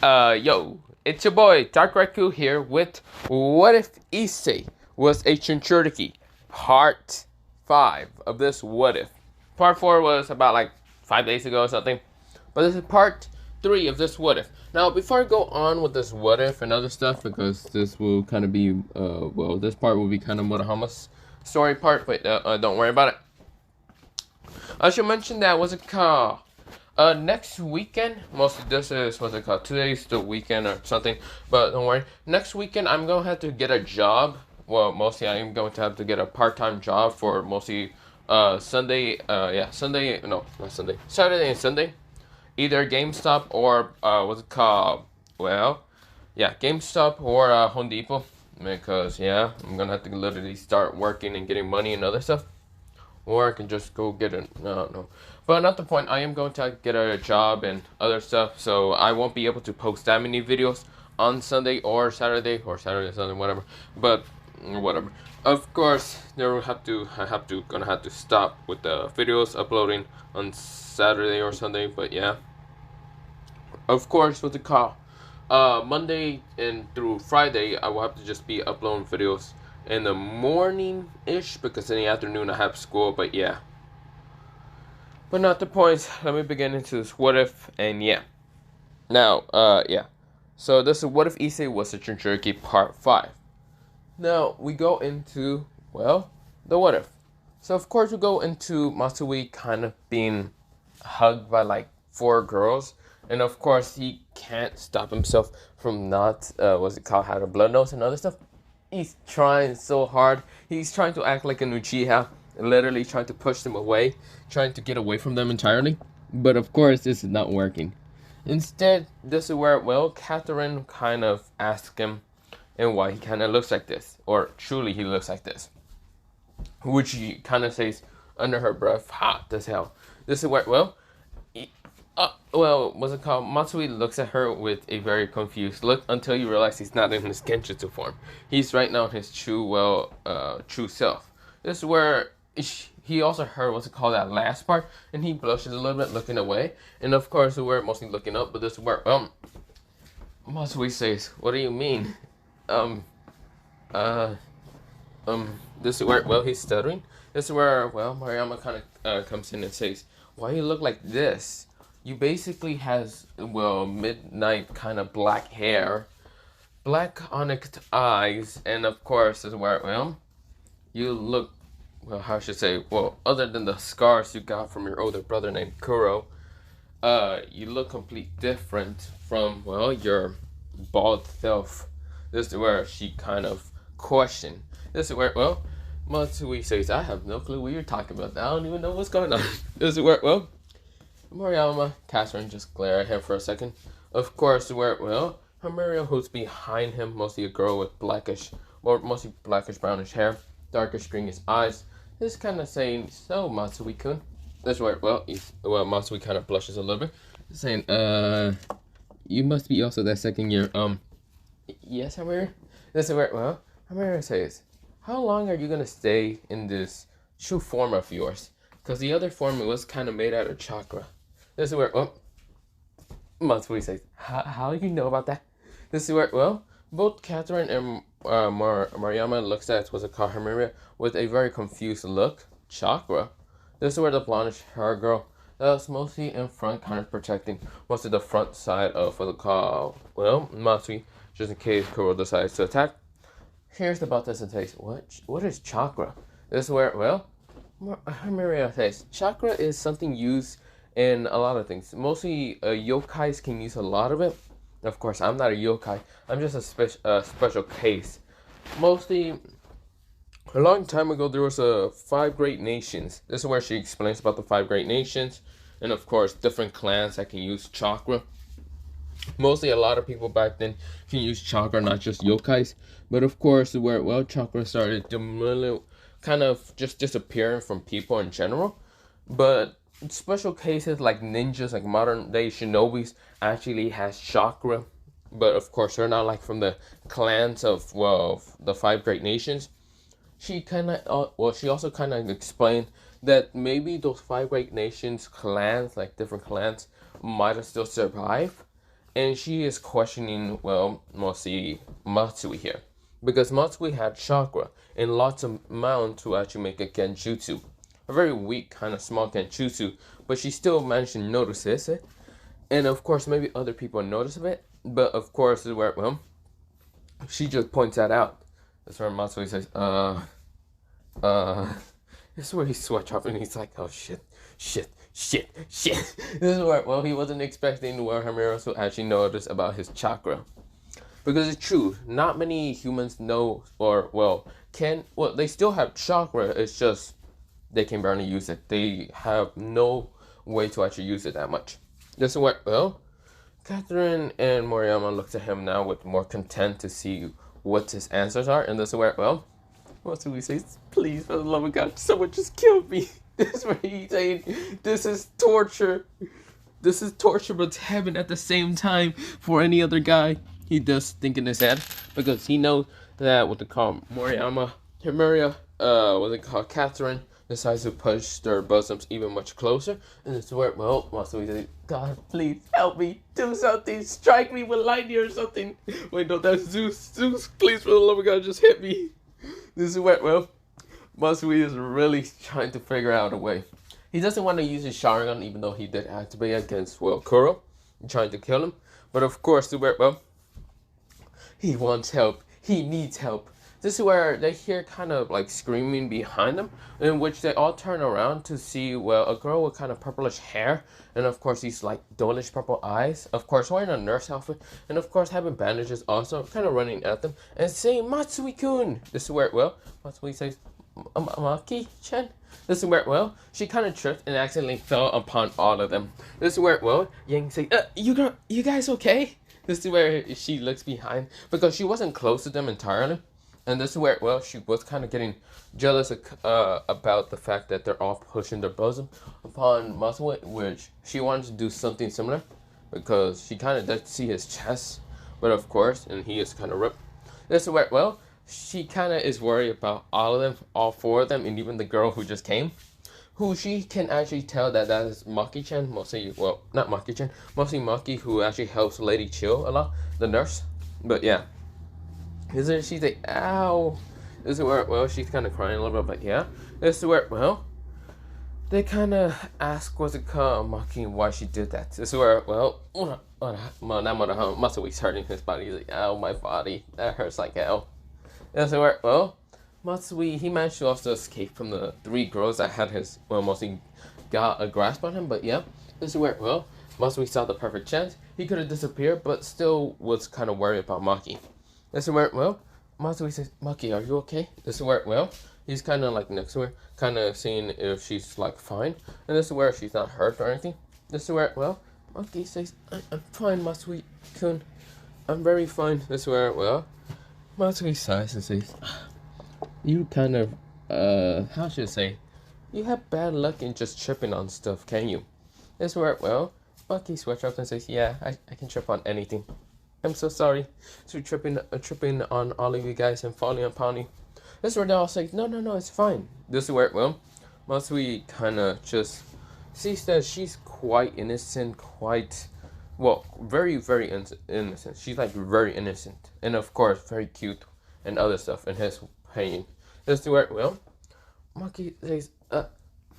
Yo, it's your boy Dark Raikou here with What If Issei was a Jinchuuriki, Part 5 of this What If. Part 4 was about like 5 days ago or something, but this is Part 3 of this What If. Now, before I go on with this What If and other stuff, because this will kind of be, this part will be kind of Murahama's story part, but don't worry about it. I should mention that, what's it called? Next weekend, mostly this is, what's it called? Today's the weekend or something, but don't worry. Next weekend, I'm going to have to get a job. Well, mostly I'm going to have to get a part-time job for mostly, Sunday, Sunday, no, not Sunday, Saturday and Sunday. Either GameStop or, what's it called? Well, yeah, GameStop or, Home Depot. Because, yeah, I'm going to have to literally start working and getting money and other stuff. Or I can just go get it. No. But not the point. I am going to get a job and other stuff. So I won't be able to post that many videos on Sunday or Saturday. Or Saturday, Sunday, whatever. But, whatever. Of course, gonna have to stop with the videos uploading on Saturday or Sunday. But yeah. Of course, what's it called? Monday and through Friday, I will have to just be uploading videos in the morning ish because in the afternoon I have school, but yeah. But not the point. Let me begin into this what if, and yeah. Now, yeah. So this is what if Issei was a Jinchuuriki part 5. Now we go into, well, the what if. So of course we go into Matsui kind of being hugged by like 4 girls. And of course he can't stop himself from not, what's it called, had a blood nose and other stuff. He's trying so hard. He's trying to act like an Uchiha, literally trying to push them away, trying to get away from them entirely. But of course, this is not working. Instead, this is where, well, Catherine kind of asks him and why he kind of looks like this, or truly he looks like this. Which he kind of says under her breath, hot as hell. This is where, well, what's it called? Matsui looks at her with a very confused look until you realize he's not in his Genjutsu form. He's right now in his true self. This is where he also heard, what's it called, that last part, and he blushes a little bit, looking away. And of course, we're mostly looking up, but this is where, Matsui says, "What do you mean?" This is where, well, he's stuttering. This is where, well, Mariyama kind of comes in and says, "Why you look like this? You basically has, well, midnight kind of black hair, black onyx eyes, and of course is where, well, you look, well, how should I say, well, other than the scars you got from your older brother named Kuro, you look completely different from, well, your bald self." This is where she kind of questioned. This is where, well, Matsui says, "I have no clue what you're talking about. I don't even know what's going on." This is where, well, Moriyama, Catherine just glare at him for a second. Of course, where, well, Hamario, who's behind him, mostly a girl with mostly blackish brownish hair, darkish greenish eyes, is kind of saying, "So, Matsui-kun." That's where, well, Matsui kind of blushes a little bit, saying, "You must be also that second year, yes, Hamario?" This is where, well, Hamario says, "How long are you gonna stay in this true form of yours? Because the other form was kind of made out of chakra." This is where, well, Matsui says, how do you know about that?" This is where, well, both Catherine and Mariyama looks at what's it called, Hamaria, with a very confused look. Chakra? This is where the blondish hair girl that's mostly in front, kind of protecting most of the front side of what's it called, well, Matsui, just in case Kuro decides to attack. Here's about this and says, what is chakra? This is where, well, Hamaria says, chakra is something used in a lot of things. Mostly yokais can use a lot of it. Of course, I'm not a yokai. I'm just a special case. Mostly, a long time ago, there was 5 great nations. This is where she explains about the 5 great nations. And of course, different clans that can use chakra. Mostly, a lot of people back then can use chakra, not just yokais. But of course, where, well, chakra started to kind of just disappearing from people in general. But special cases like ninjas, like modern day shinobis, actually has chakra. But of course, they're not like from the clans of, well, the 5 great nations. She she also kind of explained that maybe those 5 great nations clans, like different clans, might have still survived. and she is questioning, well, mostly Matsui here. Because Matsui had chakra in lots of amount to actually make a genjutsu. A very weak, kind of small genjutsu, but she still managed to notice this. And of course, maybe other people notice of it, but of course, where, well, she just points that out. That's where Matsui says, this is where he switch up and he's like, oh shit. This is where, well, he wasn't expecting where Himura to actually notice about his chakra. Because it's true, not many humans know, or, well, they still have chakra, it's just, they can barely use it. They have no way to actually use it that much. This is where, well, Catherine and Moriyama looked at him now with more content to see what his answers are, and this is where, well, what do we say? Please, for the love of God, someone just killed me. This is where he's saying, this is torture. This is torture, but it's heaven at the same time for any other guy. He does think in his head, because he knows that what they call Moriyama, what they call Catherine, decides to push their bosoms even much closer. And it's where, well, Matsui says, God, please help me, do something, strike me with lightning or something. Wait, no, that's Zeus. Zeus, please, for the love of God, just hit me. This is where, well, Matsui is really trying to figure out a way. He doesn't want to use his Sharingan, even though he did activate against, well, Kuro, trying to kill him. But of course, well, he wants help. He needs help. This is where they hear kind of like screaming behind them, in which they all turn around to see, well, a girl with kind of purplish hair, and of course these like dullish purple eyes, of course wearing a nurse outfit, and of course having bandages also, kind of running at them, and saying, Matsui-kun! This is where, well, Matsui says, Maki-chan? This is where, well, she kind of tripped and accidentally fell upon all of them. This is where, well, Yang say, you guys okay? This is where she looks behind, because she wasn't close to them entirely. And this is where, well, she was kind of getting jealous about the fact that they're all pushing their bosom upon Matsui, which she wanted to do something similar, because she kind of does see his chest, but of course, and he is kind of ripped. This is where, well, she kind of is worried about all of them, all four of them, and even the girl who just came, who she can actually tell that is Maki-chan, mostly, well, not Maki-chan, mostly Maki, who actually helps Lady Chill a lot, the nurse. But yeah. She's like, ow. This is where, well, she's kind of crying a little bit, but yeah. This is where, well, they kind of ask what's it called, Maki, why she did that. This is where, well, Matsui's hurting his body. He's like, ow, my body, that hurts like hell. This is where, well, Matsui, he managed to also escape from the three girls that had his, well, mostly got a grasp on him, but yeah. This is where, well, Matsui saw the perfect chance. He could have disappeared, but still was kind of worried about Maki. This is where, well, Matsui says, Maki, are you okay? This is where, well, he's kind of like next to her, kind of seeing if she's like fine. And this is where she's not hurt or anything. This is where, well, Maki says, I'm fine, Matsui-kun. I'm very fine. This is where, well, Matsui sighs and says, you kind of, how should I say, you have bad luck in just tripping on stuff, can you? This is where, well, Maki switches up and says, yeah, I can trip on anything. I'm so sorry to tripping on all of you guys and falling upon you. This is where they all say, no, it's fine. This is where, well, Matsui kind of just sees that she's quite innocent, well, very, very innocent. She's like very innocent. And of course, very cute and other stuff in his opinion. This is where, well, Maki says,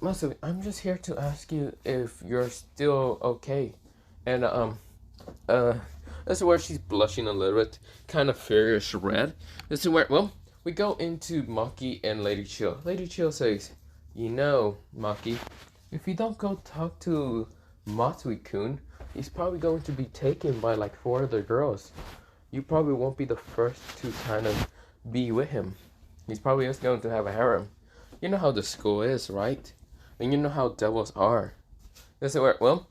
Matsui, I'm just here to ask you if you're still okay. And, this is where she's blushing a little bit, kind of furious red. This is where, well, we go into Maki and Lady Chill. Lady Chill says, you know, Maki, if you don't go talk to Matsui-kun, he's probably going to be taken by like 4 other girls. You probably won't be the first to kind of be with him. He's probably just going to have a harem. You know how the school is, right? And you know how devils are. This is where, well,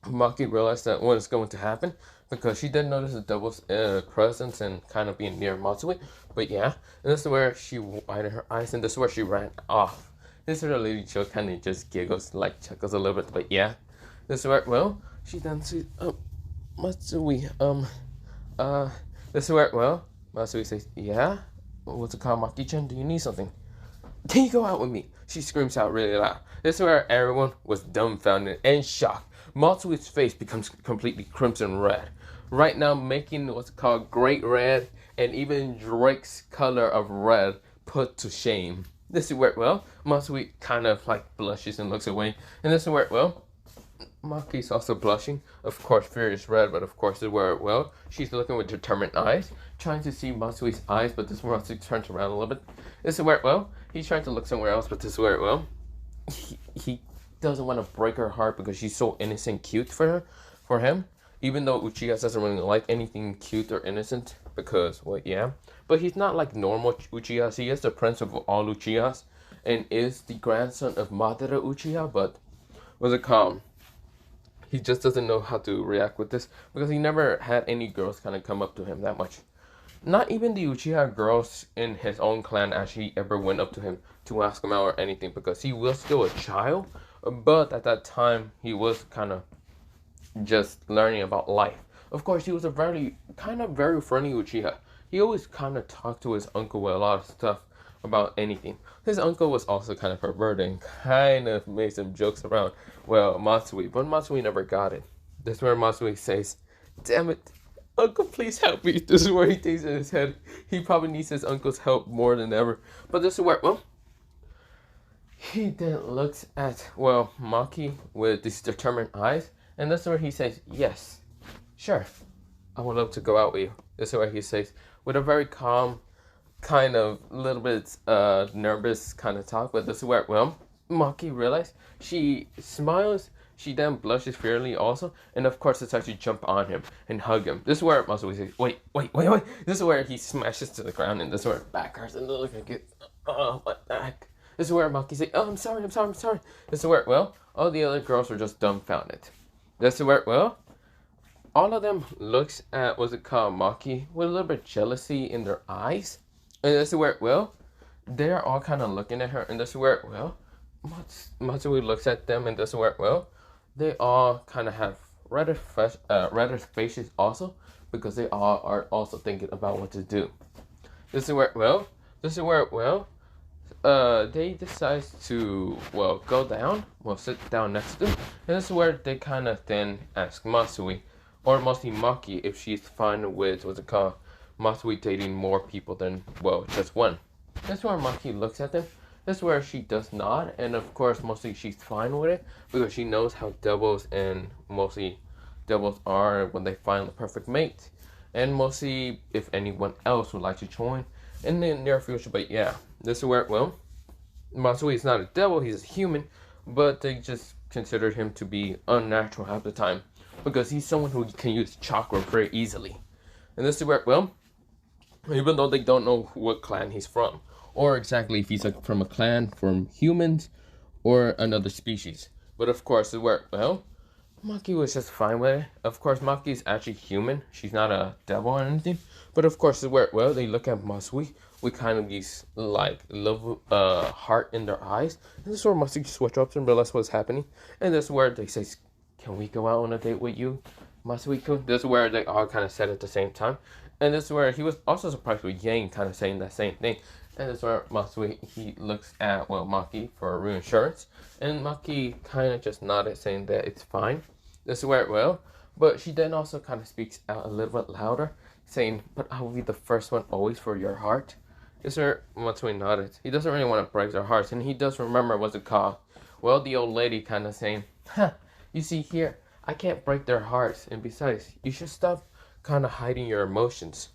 Maki realized that what is going to happen, because she did notice the devil's presence and kind of being near Matsui. But yeah, and this is where she widened her eyes, and this is where she ran off. This is where Lady Chill kind of just giggles, like chuckles a little bit. But yeah, this is where, well, she then says, Matsui, this is where, well, Matsui says, yeah, what's it called, Maki-chan, do you need something? Can you go out with me? She screams out really loud. This is where everyone was dumbfounded and shocked. Matsui's face becomes completely crimson red. Right now, making what's called great red and even Drake's color of red put to shame. This is where, well, Matsui kind of like blushes and looks away. And this is where, well, Maki's also blushing. Of course, fear is red, but of course, this is where, well, she's looking with determined eyes, trying to see Matsui's eyes, but this is where Matsui turns around a little bit. This is where, well, he's trying to look somewhere else, but this is where, well, he doesn't want to break her heart because she's so innocent, cute for him. Even though Uchiha doesn't really like anything cute or innocent, because, well, yeah. But he's not like normal Uchiha. He is the prince of all Uchihas, and is the grandson of Madara Uchiha, but, what's it called? He just doesn't know how to react with this, because he never had any girls kind of come up to him that much. Not even the Uchiha girls in his own clan actually ever went up to him to ask him out or anything, because he was still a child, but at that time, he was kind of just learning about life. Of course, he was a very friendly Uchiha. He always kind of talked to his uncle with a lot of stuff about anything. His uncle was also kind of perverted and kind of made some jokes around, well, Matsui, but Matsui never got it. This is where Matsui says, "Damn it, Uncle, please help me." This is where he thinks in his head he probably needs his uncle's help more than ever. But this is where, well, he then looks at, well, Maki with these determined eyes. And this is where he says, "Yes, sure, I would love to go out with you." This is where he says, with a very calm, kind of little bit nervous kind of talk. But this is where, well, Maki realizes, she smiles, she then blushes fiercely also, and of course decides to jump on him and hug him. This is where Matsui says, wait. This is where he smashes to the ground, and this is where it back hurts, and look like it. Oh, what the heck? This is where Maki says, "Oh, I'm sorry. This is where, well, all the other girls are just dumbfounded. This is where, well, all of them looks at, what's it called, Maki, with a little bit of jealousy in their eyes. And this is where, well, they're all kind of looking at her. And this is where, well, Matsui looks at them. And this is where, well, they all kind of have redder faces also, because they all are also thinking about what to do. This is where, well, they decide to, well, go down, well, sit down next to them, and this is where they kind of then ask Matsui, or mostly Maki, if she's fine with, what's it called, Matsui dating more people than, well, just one. This is where Maki looks at them, this is where she does not, and of course, mostly she's fine with it, because she knows how devils and mostly devils are when they find the perfect mate, and mostly if anyone else would like to join in the near future. But yeah, this is where, well, Matsui is not a devil, he's a human, but they just considered him to be unnatural half the time, because he's someone who can use chakra very easily. And this is where, well, even though they don't know what clan he's from, or exactly if he's from a clan from humans or another species. But of course, this is where, well, Maki was just fine with it. Of course, Maki is actually human. She's not a devil or anything. But of course, where, well, they look at Matsui with kind of these, like, love, heart in their eyes. And this is where Matsui switch up and realize what's happening. And this is where they say, "Can we go out on a date with you, Matsui-kun?" This is where they all kind of said at the same time. And this is where he was also surprised with Yang kind of saying that same thing. And this is where Matsui, he looks at, well, Maki for reassurance. And Maki kind of just nodded, saying that it's fine. This is where, well, but she then also kind of speaks out a little bit louder, saying, "But I will be the first one always for your heart." This is where Matsui nodded. He doesn't really want to break their hearts, and he does remember what's it called. Well, the old lady kind of saying, "You see here, I can't break their hearts, and besides, you should stop kind of hiding your emotions.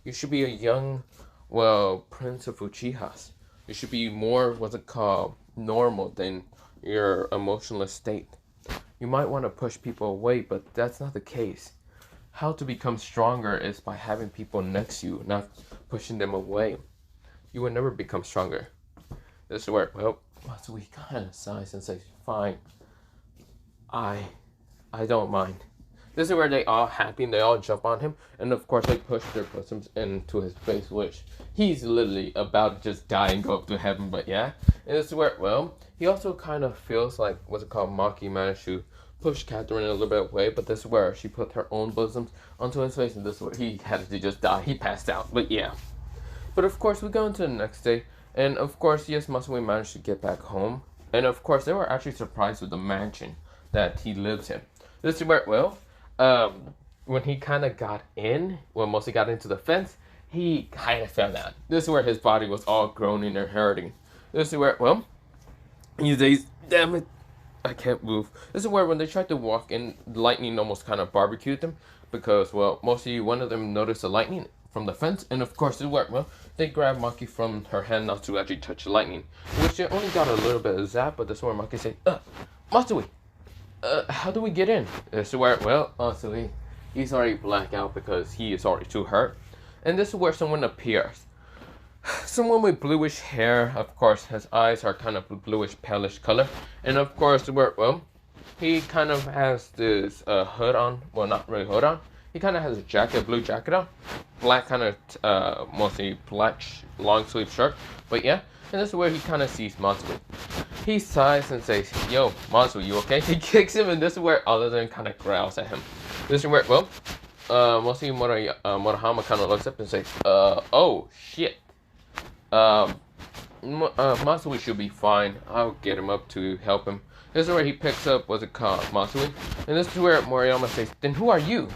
You should be a young, well, prince of Uchihas. You should be more, what's it called, normal than your emotionless state. You might want to push people away, but that's not the case. How to become stronger is by having people next to you, not pushing them away. You will never become stronger." This is where, well, Matsui kind of sighs and says, "Fine, I don't mind." This is where they all happy and they all jump on him, and of course they push their bosoms into his face, which he's literally about to just die and go up to heaven. But yeah, and this is where, well, he also kind of feels like, what's it called, Maki managed to push Catherine a little bit away, but this is where she put her own bosoms onto his face, and this is where he had to just die. He passed out. But yeah, but of course we go into the next day, and of course, yes, Matsui managed to get back home, and of course they were actually surprised with the mansion that he lives in. This is where, well, um, when he kind of got in, well, mostly got into the fence, he kind of fell down. This is where his body was all groaning and hurting. This is where, well, he says, damn it, I can't move. This is where when they tried to walk in, lightning almost kind of barbecued them because, well, mostly one of them noticed the lightning from the fence, and of course it worked. Well, they grabbed Maki from her hand not to actually touch the lightning, which they only got a little bit of zap, but this is where Maki said, Matsui, how do we get in? This is where, well, Matsui, he's already blacked out because he is already too hurt. And this is where someone appears. Someone with bluish hair, of course, his eyes are kind of bluish, palish color. And of course, well, he kind of has this hood on. Well, not really hood on. He kind of has a jacket, blue jacket on. Black kind of, mostly black long sleeve shirt. But yeah, and this is where he kind of sees Matsui. He sighs and says, yo, Matsui, you okay? He kicks him, and this is where all of them kind of growls at him. This is where, well, mostly Murahama kind of looks up and says, oh, shit. Matsui should be fine. I'll get him up to help him. This is where he picks up, what's it called, Matsui. And this is where Moriyama says, then who are you?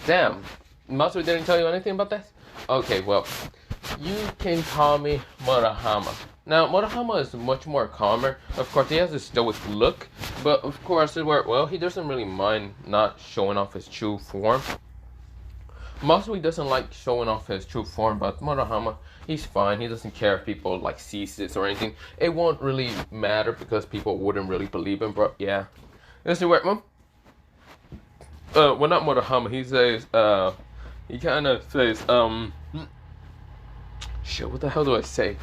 Damn. Matsui didn't tell you anything about this? Okay, well, you can call me Murahama. Now, Murahama is much more calmer. Of course, he has a stoic look. But, of course, well, he doesn't really mind not showing off his true form. Matsui doesn't like showing off his true form, but Murahama, he's fine. He doesn't care if people like sees this or anything. It won't really matter because people wouldn't really believe him, but yeah. This is where, well, not Murahama, he says, he kind of says, shit, what the hell do I say?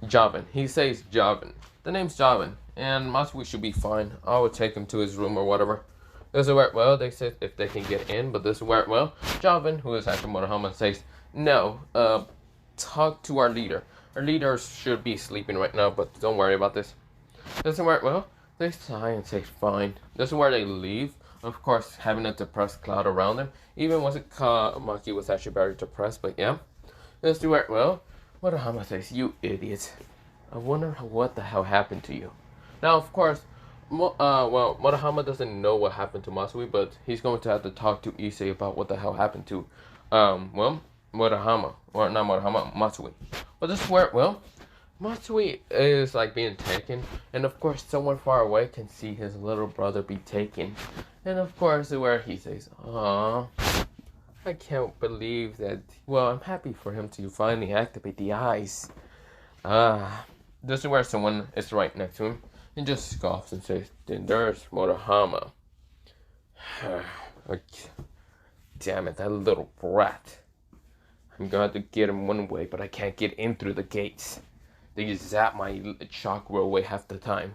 Javin. He says Javin. The name's Javin, and Matsui should be fine. I would take him to his room or whatever. This is where, well, they said if they can get in, but this is where, well, Javin, who is actually Murahama, says, no, talk to our leader. Our leader should be sleeping right now, but don't worry about this. This is where, well, they sigh and say, fine. This is where they leave, of course, having a depressed cloud around them. Even was it Maki was actually very depressed, but yeah. This is where, well, Murahama says, you idiot. I wonder what the hell happened to you. Now, of course, well, Murahama doesn't know what happened to Matsui, but he's going to have to talk to Issei about what the hell happened to, well, Murahama, or not Murahama, Matsui. But this is where, well, Matsui is like being taken, and of course, someone far away can see his little brother be taken. And of course, where he says, "Aww, I can't believe that." Well, I'm happy for him to finally activate the eyes. This is where someone is right next to him. And just scoffs and says, then there's Murahama. Damn it, that little brat. I'm going to get him one way, but I can't get in through the gates. They just zap my chakra away half the time.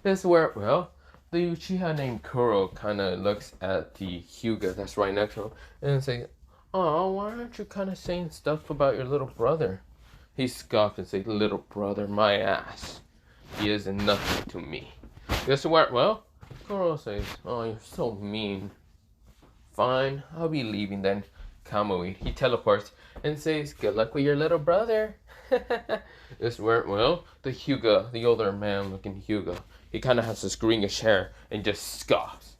This is where, well, the Uchiha named Kuro kind of looks at the Hyuga that's right next to him and says, oh, why aren't you kind of saying stuff about your little brother? He scoffed and said, little brother, my ass. He is nothing to me. This is where, well, Kuro says, oh, you're so mean. Fine, I'll be leaving then. Kamui, he teleports and says, good luck with your little brother. This is where, well, the Hyuga, the older man looking Hyuga, he kind of has this greenish hair and just scoffs.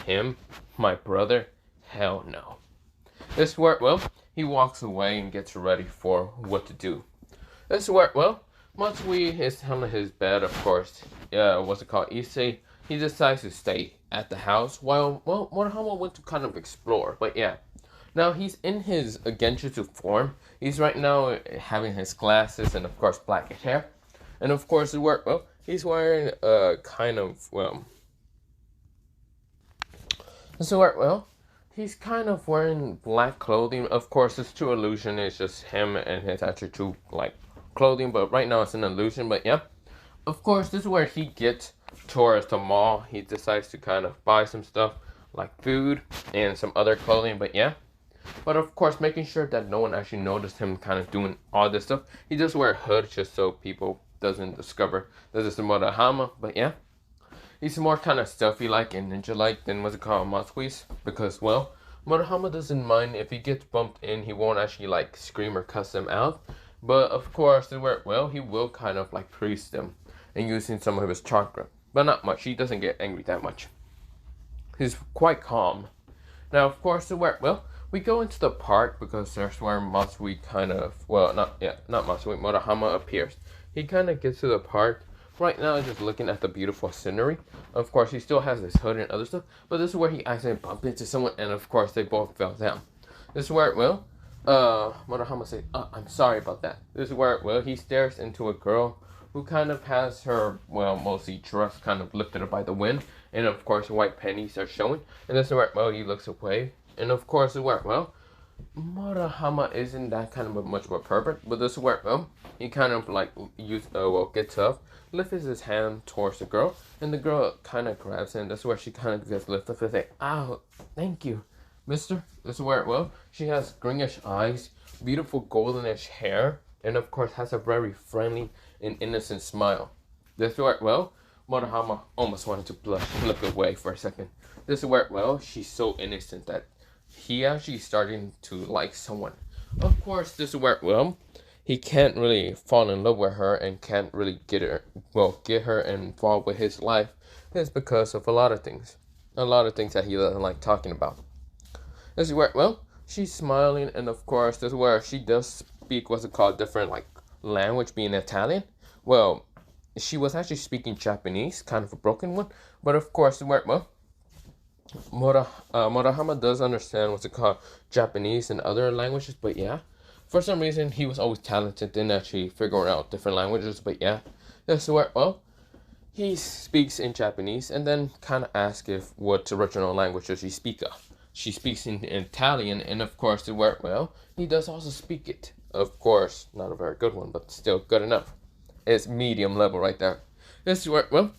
Him? My brother? Hell no. This is where, well, he walks away and gets ready for what to do. This is where, well, Matsui is on his bed, of course. What's it called? Issei. He decides to stay at the house while, well, Murahama went to kind of explore. But yeah. Now he's in his Genjutsu form. He's right now having his glasses and, of course, black hair. And, of course, well, he's wearing kind of, well. So, well, he's kind of wearing black clothing. Of course, it's true illusion. It's just him and his actual true, like, clothing, but right now it's an illusion. But yeah, of course, this is where he gets towards the mall. He decides to kind of buy some stuff like food and some other clothing. But yeah, but of course, making sure that no one actually noticed him kind of doing all this stuff. He just wear a hood just so people doesn't discover that it's the Murahama. But yeah, he's more kind of stealthy like and ninja like than what's it called, Matsui's, because well, Murahama doesn't mind if he gets bumped in, he won't actually like scream or cuss them out. But of course, well, he will kind of like praise them and using some of his chakra. But not much. He doesn't get angry that much. He's quite calm. Now, of course, well, we go into the park because there's where Matsui kind of, well, not Matsui, Murahama appears. He kind of gets to the park. Right now, just looking at the beautiful scenery. Of course, he still has his hood and other stuff, but this is where he accidentally bumped into someone, and of course, they both fell down. This is where, well, Murahama says, I'm sorry about that. This is where, well, he stares into a girl who kind of has her, well, mostly dress kind of lifted up by the wind, and of course, white panties are showing. And this is where, well, he looks away, and of course, this is where, well, Murahama isn't that kind of much of a pervert, but this is where, well, he kind of like gets up, lifts his hand towards the girl, and the girl kind of grabs him. That's where she kind of gets lifted up and say, "Ow, thank you, mister." This is where, well, she has greenish eyes, beautiful goldenish hair, and of course has a very friendly and innocent smile. This is where, well, Murahama almost wanted to blush and look away for a second. This is where, well, she's so innocent that he actually starting to like someone. Of course, this is where, well, he can't really fall in love with her and can't really get her involved with his life. It's because of a lot of things that he doesn't like talking about. This is where, well, she's smiling, and of course, this is where she does speak what's it called, different like language, being Italian. Well, she was actually speaking Japanese, kind of a broken one, but of course, where, well, Murahama does understand what's it called, Japanese and other languages, but yeah, for some reason he was always talented in actually figuring out different languages, but yeah, that's where, well, he speaks in Japanese and then kind of asks if what original language does she speak of. She speaks in Italian, and of course, where, well, he does also speak it. Of course, not a very good one, but still good enough. It's medium level right there. This is where, well,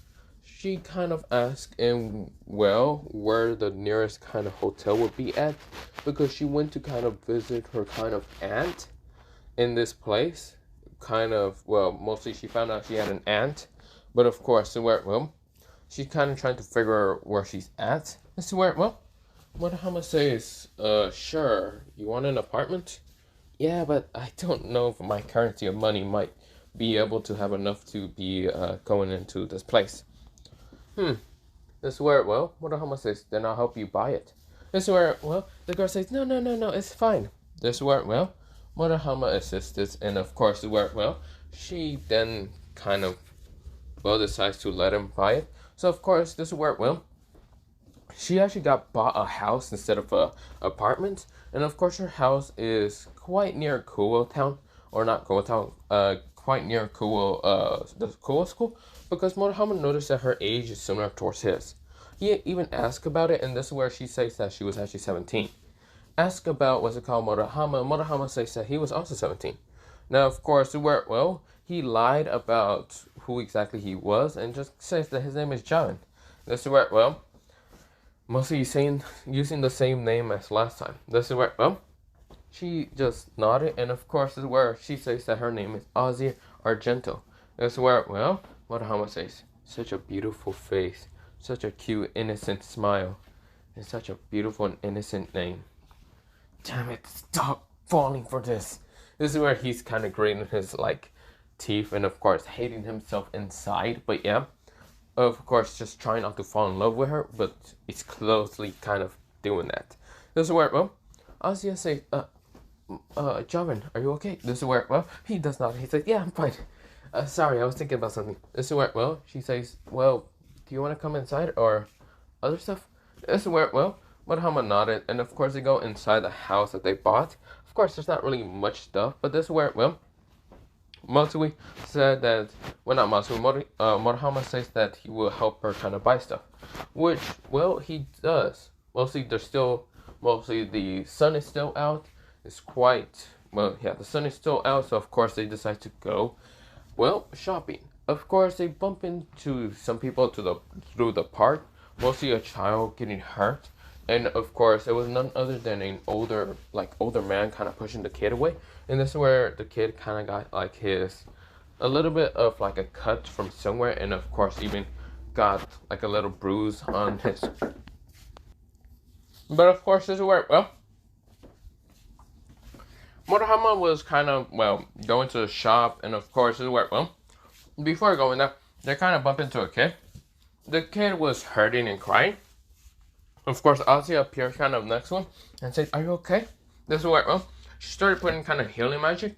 she kind of asked him, well, where the nearest kind of hotel would be at, because she went to kind of visit her kind of aunt in this place. Kind of, well, mostly she found out she had an aunt, but of course, where, well, she's kind of trying to figure out where she's at. This is where, well, Murahama says, sure, you want an apartment? Yeah, but I don't know if my currency of money might be able to have enough to be going into this place. This is where, well, Murahama says, then I'll help you buy it. This is where, well, the girl says, no, it's fine. This is where, well, Murahama assists, and of course, where, well, she then kind of, well, decides to let him buy it. So, of course, this is where, well, she actually bought a house instead of a apartment, and of course, her house is quite near Kuo Town, or not Kuo Town, quite near Kuo, the Kuo school, because Murahama noticed that her age is similar towards his. He even asked about it, and this is where she says that she was actually 17. Ask about what's it called, Murahama says that he was also 17. Now, of course, where, well, he lied about who exactly he was, and just says that his name is John. This is where, well, mostly using the same name as last time. This is where, well, she just nodded, and of course, this is where she says that her name is Ozzy Argento. This is where, well, Murahama says, such a beautiful face, such a cute, innocent smile, and such a beautiful and innocent name. Damn it, stop falling for this. This is where he's kind of grating his, like, teeth, and of course, hating himself inside, but yeah. Of course, just trying not to fall in love with her, but it's closely kind of doing that. This is where, well, Ozzy says, Javin, are you okay? This is where, well, he does not. He says, yeah, I'm fine. Sorry, I was thinking about something. This is where, well, she says, well, do you want to come inside or other stuff? This is where, well, Murahama nodded, and of course they go inside the house that they bought. Of course, there's not really much stuff, but this is where, well, Matsui said that, well, not Matsui, Murahama says that he will help her kind of buy stuff, which, well, he does. Mostly the sun is still out. It's quite, well, yeah, the sun is still out, so of course they decide to go, well, shopping. Of course, they bump into some people through the park, mostly a child getting hurt, and of course, it was none other than an older man kind of pushing the kid away, and this is where the kid kind of got like a little bit of like a cut from somewhere, and of course, even got like a little bruise on his But of course, this is where, well, Murahama was kind of, well, going to the shop, and of course, this is where, well, before going there, they kind of bump into a kid. The kid was hurting and crying. Of course, Ozzy appears kind of next to him and says, "Are you okay?" This is where, well, she started putting kind of healing magic.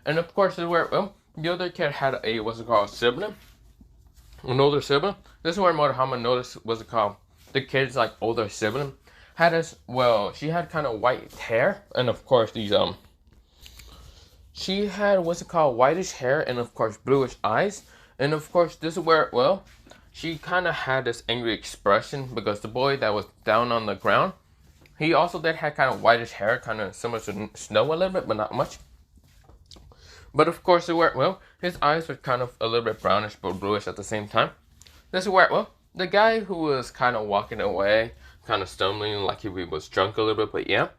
And of course, this is where, well, the other kid had a, what's it called, sibling. An older sibling. This is where Murahama noticed, what's it called, the kid's, like, older sibling had this, well, she had kind of white hair. And of course, these, she had, what's it called, whitish hair and of course bluish eyes. And of course, this is where, well, she kind of had this angry expression because the boy that was down on the ground, he also did have kind of whitish hair, kind of similar to Snow a little bit, but not much. But of course, it were, well, his eyes were kind of a little bit brownish but bluish at the same time. This is where, well, the guy who was kind of walking away, kind of stumbling like he was drunk a little bit, but yeah.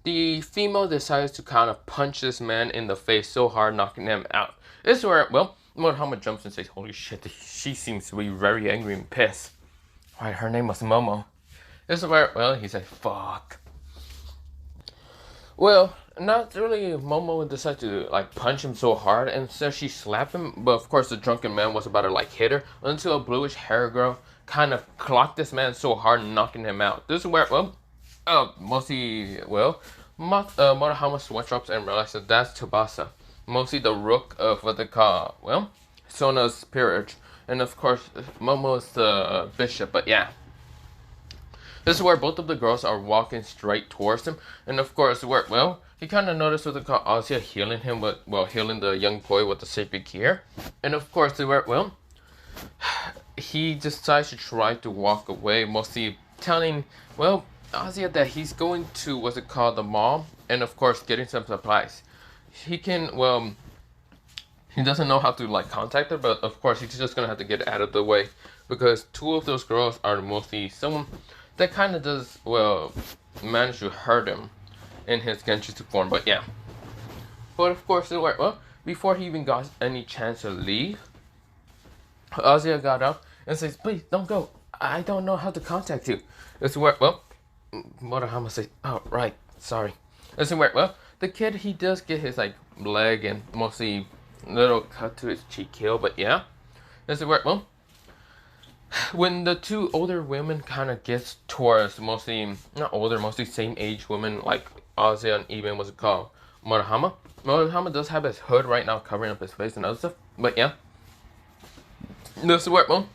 The female decides to kind of punch this man in the face so hard, knocking him out. This is where, well, Muhammad jumps and says, "Holy shit, she seems to be very angry and pissed." Right, her name was Momo. This is where, well, he said, "Fuck." Well, not really. Momo decided to, like, punch him so hard, and so she slapped him. But of course, the drunken man was about to, like, hit her until a bluish hair girl kind of clocked this man so hard, knocking him out. This is where, well, mostly, well, Murahama switch-ups and realizes that that's Tsubasa. Mostly the rook of what they call, well, Sona's peerage. And of course, Momo's the bishop, but yeah. This is where both of the girls are walking straight towards him. And of course, where, well, he kind of noticed what they call Ozzy healing him with, well, healing the young boy with the sacred gear. And of course, they were, well, he decides to try to walk away, mostly telling, well, Ozzy that he's going to, what's it called, the mall, and of course getting some supplies. He can, well, he doesn't know how to, like, contact her, but of course he's just gonna have to get out of the way because two of those girls are mostly someone that kind of does, well, manage to hurt him in his Genjutsu form, but yeah. But of course, well, before he even got any chance to leave, Ozzy got up and says, "Please don't go. I don't know how to contact you." This is where, well, Murahama says, "Oh, right, sorry." This is where, well, the kid, he does get his, like, leg and mostly little cut to his cheek heel, but yeah. This is where, well, when the two older women kind of gets towards mostly, not older, mostly same age women like Ozzy and even, what's it called, Murahama. Murahama does have his hood right now covering up his face and other stuff, but yeah. This is where, well,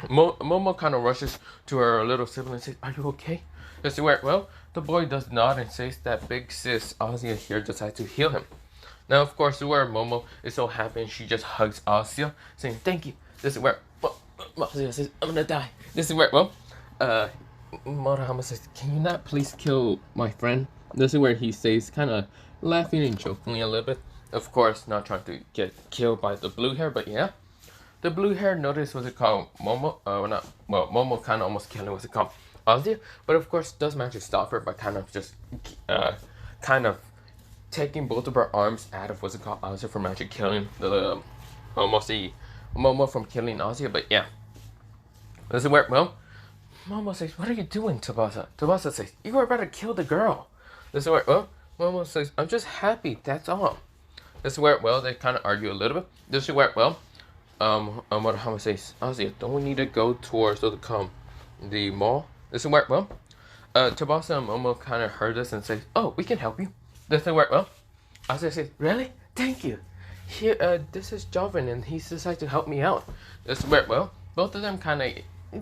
Momo kind of rushes to her little sibling and says, "Are you okay?" This is where, well, the boy does nod and says that big sis Ozzy here decides to heal him. Now, of course, where Momo is so happy and she just hugs Ozzy, saying, "Thank you." This is where, well, Ozzy says, "I'm gonna die." This is where, well, Murahama says, "Can you not please kill my friend?" This is where he says, kind of laughing and jokingly a little bit. Of course, not trying to get killed by the blue hair, but yeah. The blue hair noticed, what's it called, Momo, not, well, Momo kind of almost killing, what's it called, Ozzy, but of course does manage to stop her by kind of just, kind of taking both of her arms out of, what's it called, Ozzy from magic killing the, mostly Momo from killing Ozzy, but yeah. This is where, well, Momo says, "What are you doing, Tsubasa?" Tsubasa says, "You were about to kill the girl." This is where, well, Momo says, "I'm just happy, that's all." This is where, well, they kind of argue a little bit. This is where, well, Murahama says, "Ozzy, don't we need to go towards the mall?" This is where, well, Tsubasa and Momo kind of heard this and say, "Oh, we can help you." This is where, well, Ozzy says, "Really? Thank you. Here, this is Jovan, and he's decided to help me out." This is where, well, both of them kind of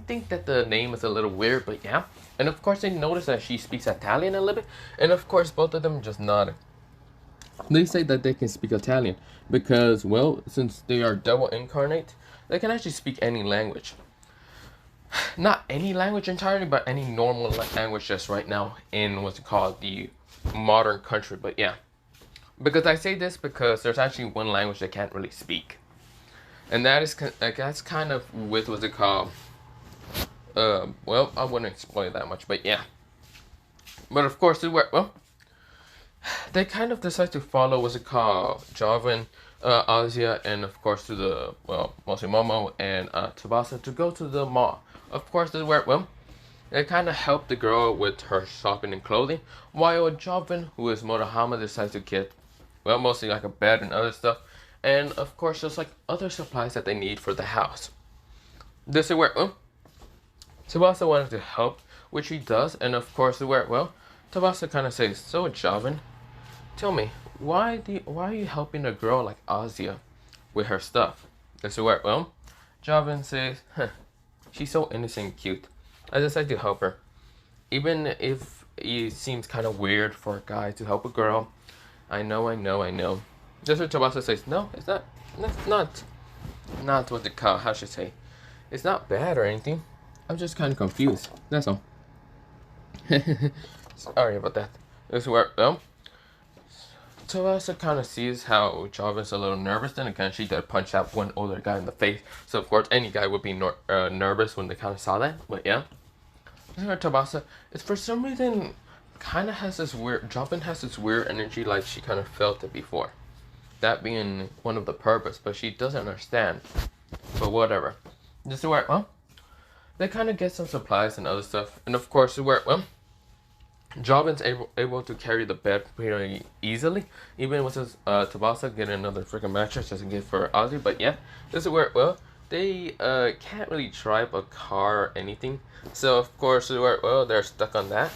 think that the name is a little weird, but yeah. And of course, they notice that she speaks Italian a little bit, and of course, both of them just nod. They say that they can speak Italian because, well, since they are double incarnate, they can actually speak any language. Not any language entirely, but any normal language just right now in what's it called, the modern country, but yeah. Because I say this because there's actually one language they can't really speak. And that's kind of with what's it called, well, I wouldn't explain that much, but yeah. But of course, well, they kind of decide to follow, what's it called, Jarvan, Azia, and of course to the, well, mostly Momo and Tsubasa to go to the mall. Of course, this is where, well, They kind of help the girl with her shopping and clothing, while Joven, who is Murahama, decides to get, well, mostly like a bed and other stuff, and of course, just like other supplies that they need for the house. This is where, Tsubasa wanted to help, which he does, and of course, where, Tsubasa kind of says, so Joven, tell me, why are you helping a girl like Azia with her stuff? This is where, Joven says, she's so innocent and cute. I decided to help her. Even if it seems kind of weird for a guy to help a girl. I know. Just what Tsubasa says, no, it's not. That's not what the cow, how should I say. It's not bad or anything. I'm just kind of confused. That's all. Sorry about that. This is where, Tsubasa kind of sees how Joven's a little nervous. Then again, she did punch that one older guy in the face. So, of course, any guy would be nervous when they kind of saw that. But, yeah. Tsubasa, it's for some reason kind of has this weird, Joven has this weird energy like she kind of felt it before. That being one of the purpose, but she doesn't understand. But whatever. This is where, they kind of get some supplies and other stuff. And of course, where, Joven's able to carry the bed pretty easily. Even with his Tsubasa getting another freaking mattress just in case for Ozzy. But yeah, this is where, they can't really drive a car or anything. So of course, they're stuck on that.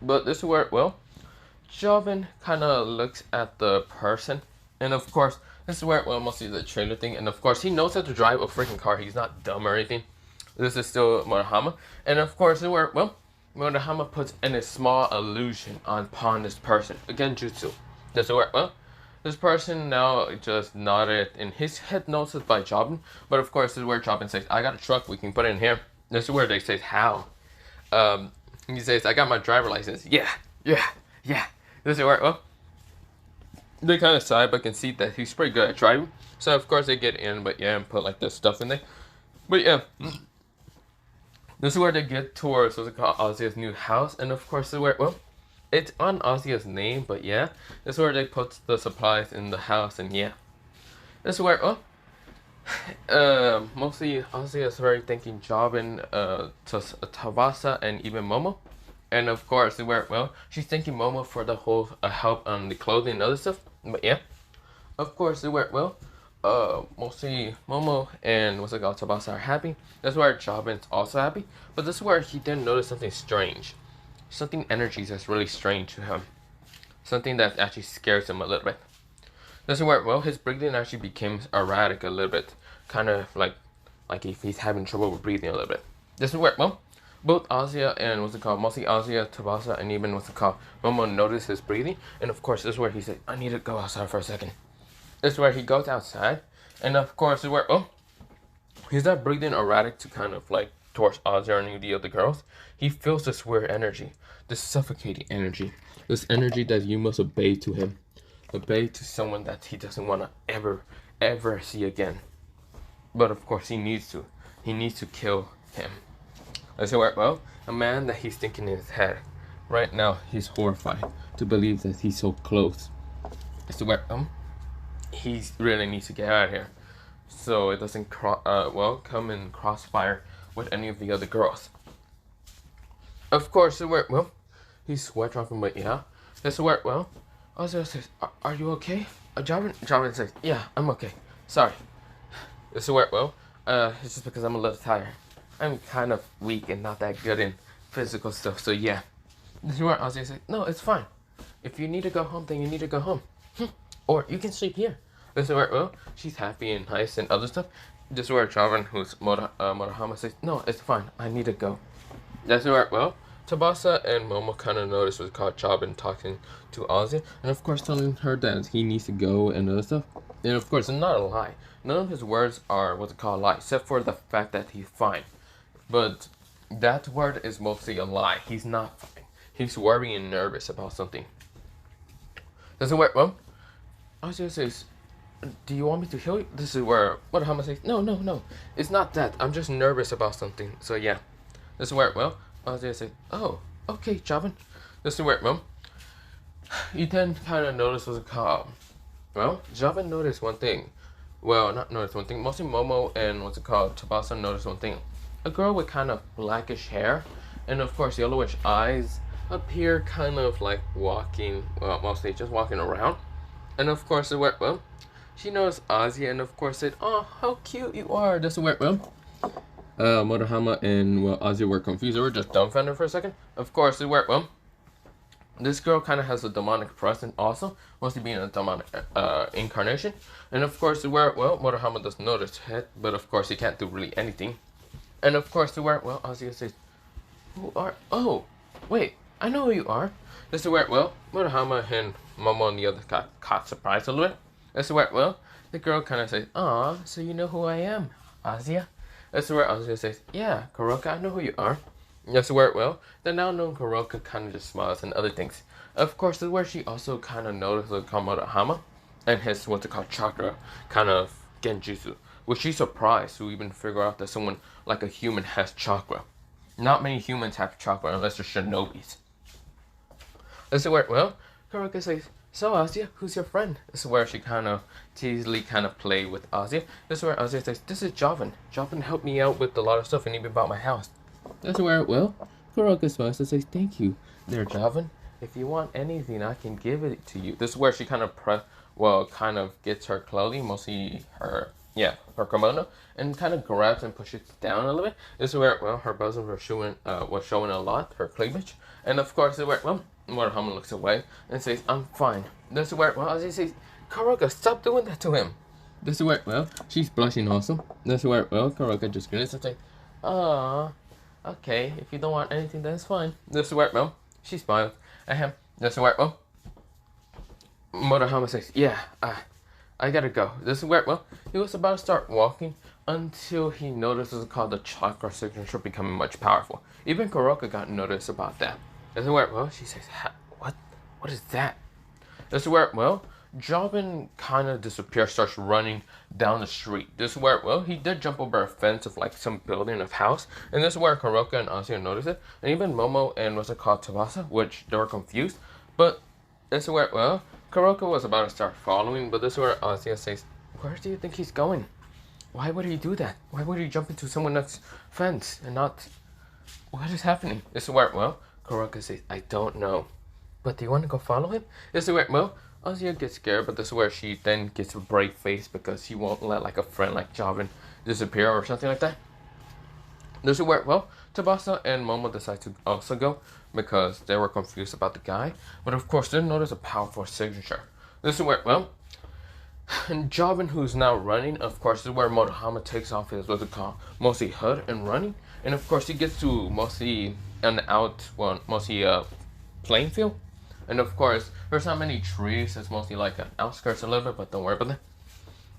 But this is where, Joven kind of looks at the person. And of course, this is where, mostly the trailer thing. And of course, he knows how to drive a freaking car. He's not dumb or anything. This is still Murahama. And of course, this is where, Murahama puts in a small illusion upon this person. Again, jutsu. This is where, this person now just nodded in his head notices by Joven. But of course, this is where Joven says, I got a truck, we can put it in here. This is where they say, how? He says, I got my driver license. Yeah. This is where, they kind of sigh, but can see that he's pretty good at driving. So of course they get in, but yeah, and put like this stuff in there. But yeah. This is where they get towards what's it called, Azia's new house. And of course, this is where, it's on Azia's name, but yeah. This is where they put the supplies in the house, and yeah. This is where, mostly Azia is very thanking Joven, Tsubasa, and even Momo. And of course, this is where, she's thanking Momo for the whole help on the clothing and other stuff. But yeah. Of course, this is where, mostly Momo and what's it called, Tsubasa are happy. That's where Joven's also happy. But this is where he didn't notice something strange. Something energies that's really strange to him. Something that actually scares him a little bit. This is where, his breathing actually became erratic a little bit. Kind of like if he's having trouble with breathing a little bit. This is where, both Azia and mostly Azia, Tsubasa, and even Momo notice his breathing. And of course, this is where he said, I need to go outside for a second. This is where he goes outside. And of course, this is where, he's not breathing erratic to kind of like towards Azia or any of the other girls. He feels this weird energy. This suffocating energy. This energy that you must obey to him. Obey to someone that he doesn't want to ever see again. But of course, he needs to. He needs to kill him. This is where, a man that he's thinking in his head. Right now, he's horrified to believe that he's so close. This is where, he really needs to get out of here, so it doesn't come in crossfire with any of the other girls. Of course, he's sweat dropping, but yeah, this is where, Azia says, are you okay? Joven says, yeah, I'm okay. Sorry. This is where, it's just because I'm a little tired. I'm kind of weak and not that good in physical stuff, so yeah. This is where Azia says, no, it's fine. If you need to go home, then you need to go home. Or you can sleep here. This is where, she's happy and nice and other stuff. This is where Joven, who's Murahama, says, no, it's fine. I need to go. That's where, Tsubasa and Momo kind of noticed what's called Joven talking to Azia. And of course telling her that he needs to go and other stuff. And of course, it's not a lie. None of his words are what's called a lie, except for the fact that he's fine. But that word is mostly a lie. He's not fine. He's worrying and nervous about something. This is where, Azia says, do you want me to heal you? This is where Murahama says, no. It's not that. I'm just nervous about something. So yeah. This is where, Azia says, oh, okay, Joven. This is where, you then kind of notice what's called. Joven noticed one thing. Well, not noticed one thing. Mostly Momo and Tsubasa noticed one thing. A girl with kind of blackish hair. And of course, yellowish eyes appear kind of like walking, well, mostly just walking around. And of course, well, she knows Ozzy, and of course said, "Oh, how cute you are." That's well. Motohama and well, Ozzy were confused. They were just dumbfounded for a second. Of course, well. This girl kind of has a demonic presence also, mostly being a demonic incarnation. And of course, well, Motohama does notice it, but of course, he can't do really anything. And of course, well, Ozzy says, "Who are? Oh, wait, I know who you are." This is well, Motohama and Momo and the other got caught surprised a little bit. This is well, the girl kind of says, "Aw, so you know who I am, Ozzy?" This is where Ozzy says, "Yeah, Kuroka, I know who you are." That's where, well, the now known Kuroka kind of just smiles and other things. Of course, this is where she also kind of notices Motohama and his, what's it called, chakra kind of genjutsu, which she's surprised to even figure out that someone like a human has chakra. Not many humans have chakra unless they're shinobis. This is where, well, Kuroka says, "So, Ozzy, who's your friend?" This is where she kind of teasily kind of play with Ozzy. This is where Ozzy says, "This is Jovan. Jovan helped me out with a lot of stuff and even bought my house." That's where, well, Kuroka smiles and says, "Thank you there, Jovan. If you want anything, I can give it to you." This is where she kind of kind of gets her clothing, mostly her kimono, and kind of grabs and pushes it down a little bit. This is where, well, her bosom was showing a lot, her cleavage. And of course, this is where, well, Motohama looks away and says, "I'm fine." This is where, well, as he says, "Kuroka, stop doing that to him." This is where, well, she's blushing also. This is where, well, Kuroka just grins and says, "Ah, okay, if you don't want anything, then it's fine." This is where, well, she smiles at him. This is where, well, Motohama says, "Yeah, I gotta go." This is where, well, he was about to start walking until he notices called the chakra signature becoming much powerful. Even Kuroka got notice about that. This is where, well, she says, what is that?" This is where, well, Jobin kind of disappears, starts running down the street. This is where, well, he did jump over a fence of like some building of house. And this is where Kuroka and Ozzy notice it. And even Momo and what's it called, Tsubasa, which they were confused. But this is where, well, Kuroka was about to start following. But this is where Ozzy says, "Where do you think he's going? Why would he do that? Why would he jump into someone else's fence and not... What is happening?" This is where, well, Kuroka says, "I don't know. But do you want to go follow him?" This is where, well, Ozzy gets scared, but this is where she then gets a brave face because she won't let like a friend like Jobin disappear or something like that. This is where, well, Tsubasa and Momo decide to also go because they were confused about the guy. But of course, they notice a powerful signature. This is where, well, and Jobin, who's now running, of course, this is where Motohama takes off his, what's it called, mostly hood and running. And of course, he gets to mostly playing field. And of course, there's not many trees. It's mostly like an outskirts a little bit, but don't worry about that.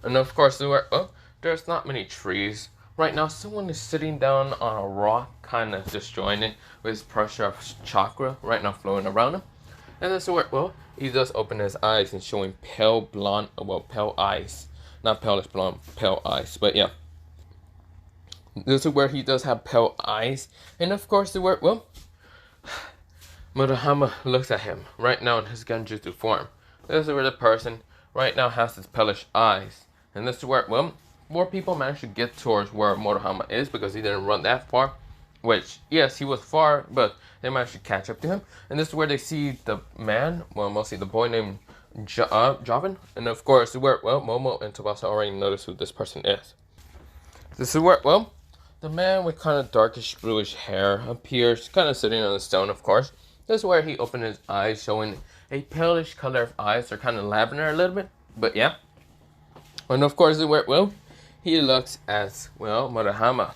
And of course, there's not many trees. Right now, someone is sitting down on a rock, kind of destroying it with pressure of chakra right now flowing around him. And this is where, well, he does open his eyes and showing pale eyes. Not palish blonde, pale eyes, but yeah. This is where he does have pale eyes. And of course, the word, well, Motohama looks at him right now in his genjutsu form. This is where the person right now has his palish eyes. And this is where, well, more people managed to get towards where Motohama is because he didn't run that far. Which, yes, he was far, but they managed to catch up to him. And this is where they see the man, well, mostly the boy named Jobin. And of course, where, well, Momo and Tsubasa already noticed who this person is. This is where, well, the man with kind of darkish bluish hair appears, kind of sitting on the stone, of course. This is where he opened his eyes, showing a palish color of eyes. They're kind of lavender a little bit, but yeah. And of course, where, well, he looks at, well, Motohama.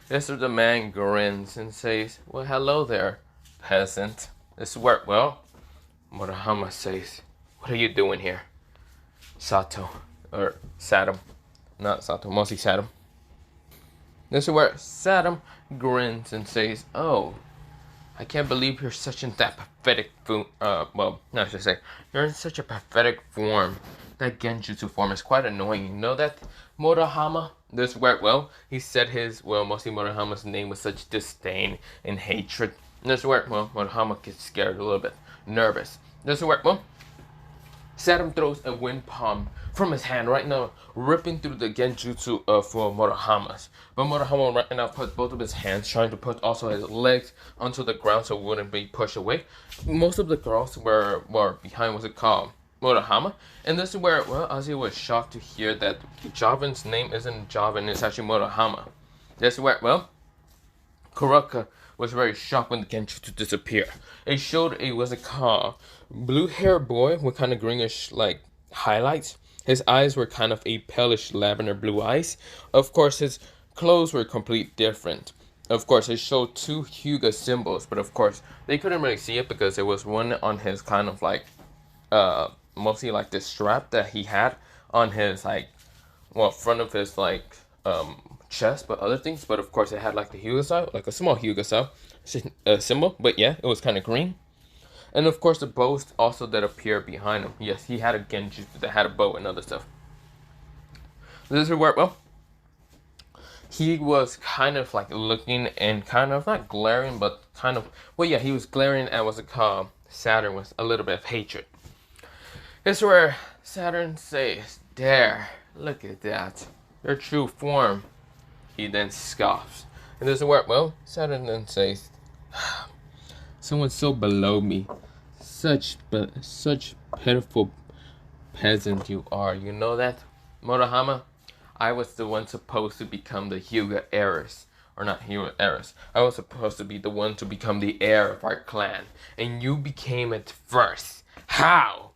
This is the man grins and says, "Well, hello there, peasant." This is where, well, Motohama says, "What are you doing here, Sato?" Or Saddam. Not Sato, mostly Saddam. This is where Saddam grins and says, "Oh, I can't believe you're such in that pathetic you're in such a pathetic form. That genjutsu form is quite annoying. You know that, Motohama?" This is where, well, he said mostly Motohama's name with such disdain and hatred. This is where, well, Motohama gets scared a little bit, nervous. This is where, well, Saturn throws a wind palm from his hand right now, ripping through the genjutsu for Murahama's. But Murahama right now put both of his hands, trying to put also his legs onto the ground so it wouldn't be pushed away. Most of the girls were behind what's it called? Murahama. And this is where, well, Ozzy was shocked to hear that Javan's name isn't Javan, it's actually Murahama. This is where, well, Kuraka was very shocked when the genjutsu disappeared. It showed a what's it called? Blue haired boy with kind of greenish like highlights. His eyes were kind of a palish lavender blue eyes. Of course, his clothes were completely different. Of course, it showed two Hyuga symbols, but of course, they couldn't really see it because there was one on his kind of like, mostly like this strap that he had on his like, well, front of his like, chest, but other things. But of course, it had like the Hyuga style, like a small Hyuga style symbol. But yeah, it was kind of green. And of course, the bows also that appeared behind him. Yes, he had a genjutsu that had a bow and other stuff. This is where, well, he was kind of like looking and kind of not glaring, but kind of, well, yeah, he was glaring at what's it called? Saturn with a little bit of hatred. This is where Saturn says, "There, look at that, your true form." He then scoffs. And this is where, well, Saturn then says, "Someone so below me. Such pitiful peasant you are. You know that, Murahama? I was the one supposed to become the Hyuga heiress. Or not Hyuga heiress. I was supposed to be the one to become the heir of our clan. And you became it first. How?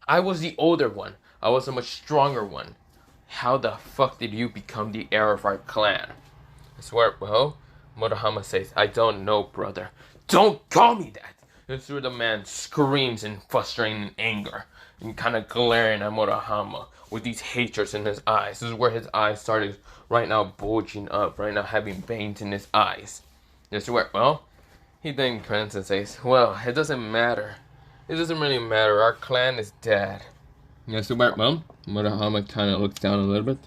I was the older one. I was a much stronger one. How the fuck did you become the heir of our clan?" I swear, well, Murahama says, "I don't know, brother." "Don't call me that!" This is where the man screams in frustrating anger and kind of glaring at Murahama with these hatreds in his eyes. This is where his eyes started right now bulging up, right now having veins in his eyes. This is where, well, he then grins and says, "Well, it doesn't matter. It doesn't really matter. Our clan is dead." Yes, so where, well, Murahama kind of looks down a little bit,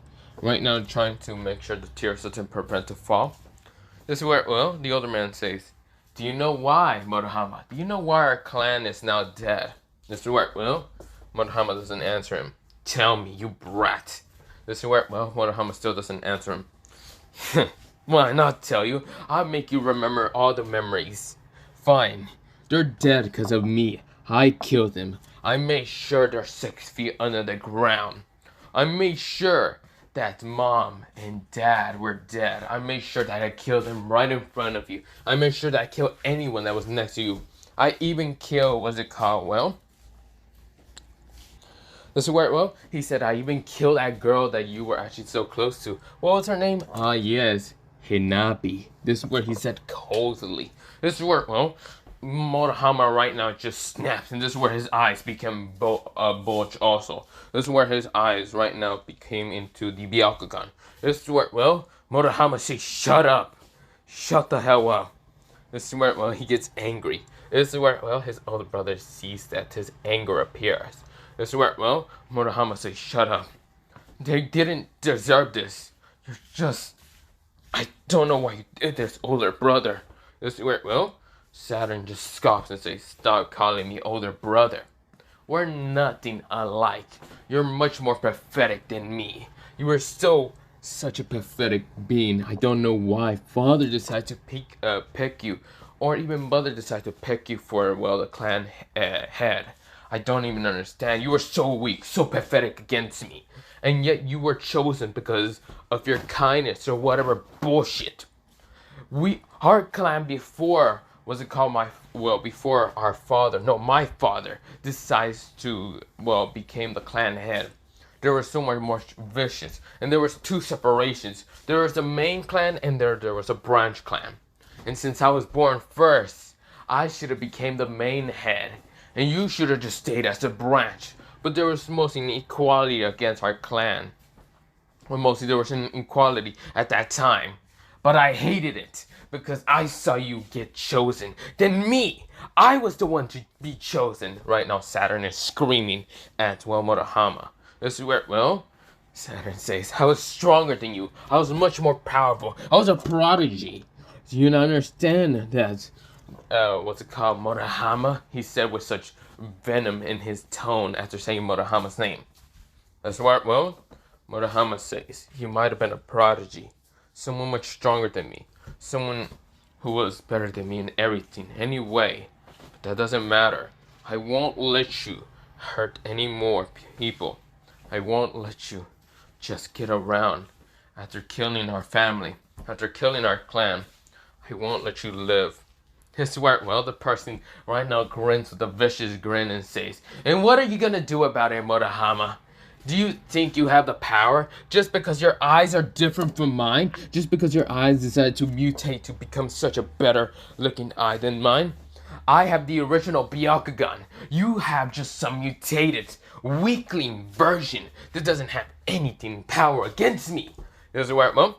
right now trying to make sure the tears doesn't prevent to fall. This is where, well, the older man says, "Do you know why, Murahama? Do you know why our clan is now dead?" This is where, well, Murahama doesn't answer him. "Tell me, you brat." This is where, well, Murahama still doesn't answer him. "Why not tell you? I'll make you remember all the memories." "Fine. They're dead because of me. I killed them. I made sure they're 6 feet under the ground. I made sure that mom and dad were dead. I made sure that I killed them right in front of you. I made sure that I killed anyone that was next to you. I even killed, what's it called? Well, this is where, well, he said, I even killed that girl that you were actually so close to. What was her name? Ah, yes, Hinabi." This is where he said coldly. This is where, well, Murahama right now just snaps, and this is where his eyes became bulge also. This is where his eyes right now became into the Byakugan. This is where, well, Murahama says, "Shut up. Shut the hell up." This is where, well, he gets angry. This is where, well, his older brother sees that his anger appears. This is where, well, Murahama says, "Shut up. They didn't deserve this. You're just, I don't know why you did this, older brother." This is where, well, Saturn just scoffs and says, "Stop calling me older brother. We're nothing alike. You're much more pathetic than me. You are such a pathetic being. I don't know why father decided to pick you, or even mother decided to pick you for, well, the clan head. I don't even understand. You are so weak, so pathetic against me. And yet you were chosen because of your kindness or whatever bullshit. Our clan before, what's it called, before our father, no, my father decides to, well, became the clan head. There was so much more vicious, and there was 2 separations. There was the main clan, and there was a branch clan. And since I was born first, I should have became the main head, and you should have just stayed as a branch. But there was mostly inequality against our clan. Well, mostly there was an inequality at that time. But I hated it, because I saw you get chosen. Then me, I was the one to be chosen." Right now, Saturn is screaming at, well, Murahama. This is where, well, Saturn says, "I was stronger than you. I was much more powerful. I was a prodigy. Do you not understand that?" What's it called, Murahama? He said with such venom in his tone after saying Murahama's name. That's why, well, Murahama says, you might have been a prodigy, someone much stronger than me, someone who was better than me in everything, any way. But that doesn't matter. I won't let you hurt any more people. I won't let you just get around after killing our family, after killing our clan. I won't let you live. His word, well, the person right now grins with a vicious grin and says, and what are you gonna do about it, Murahama? Do you think you have the power just because your eyes are different from mine? Just because your eyes decided to mutate to become such a better looking eye than mine? I have the original Byakugan. You have just some mutated, weakling version that doesn't have anything power against me. Here's the word, Mom.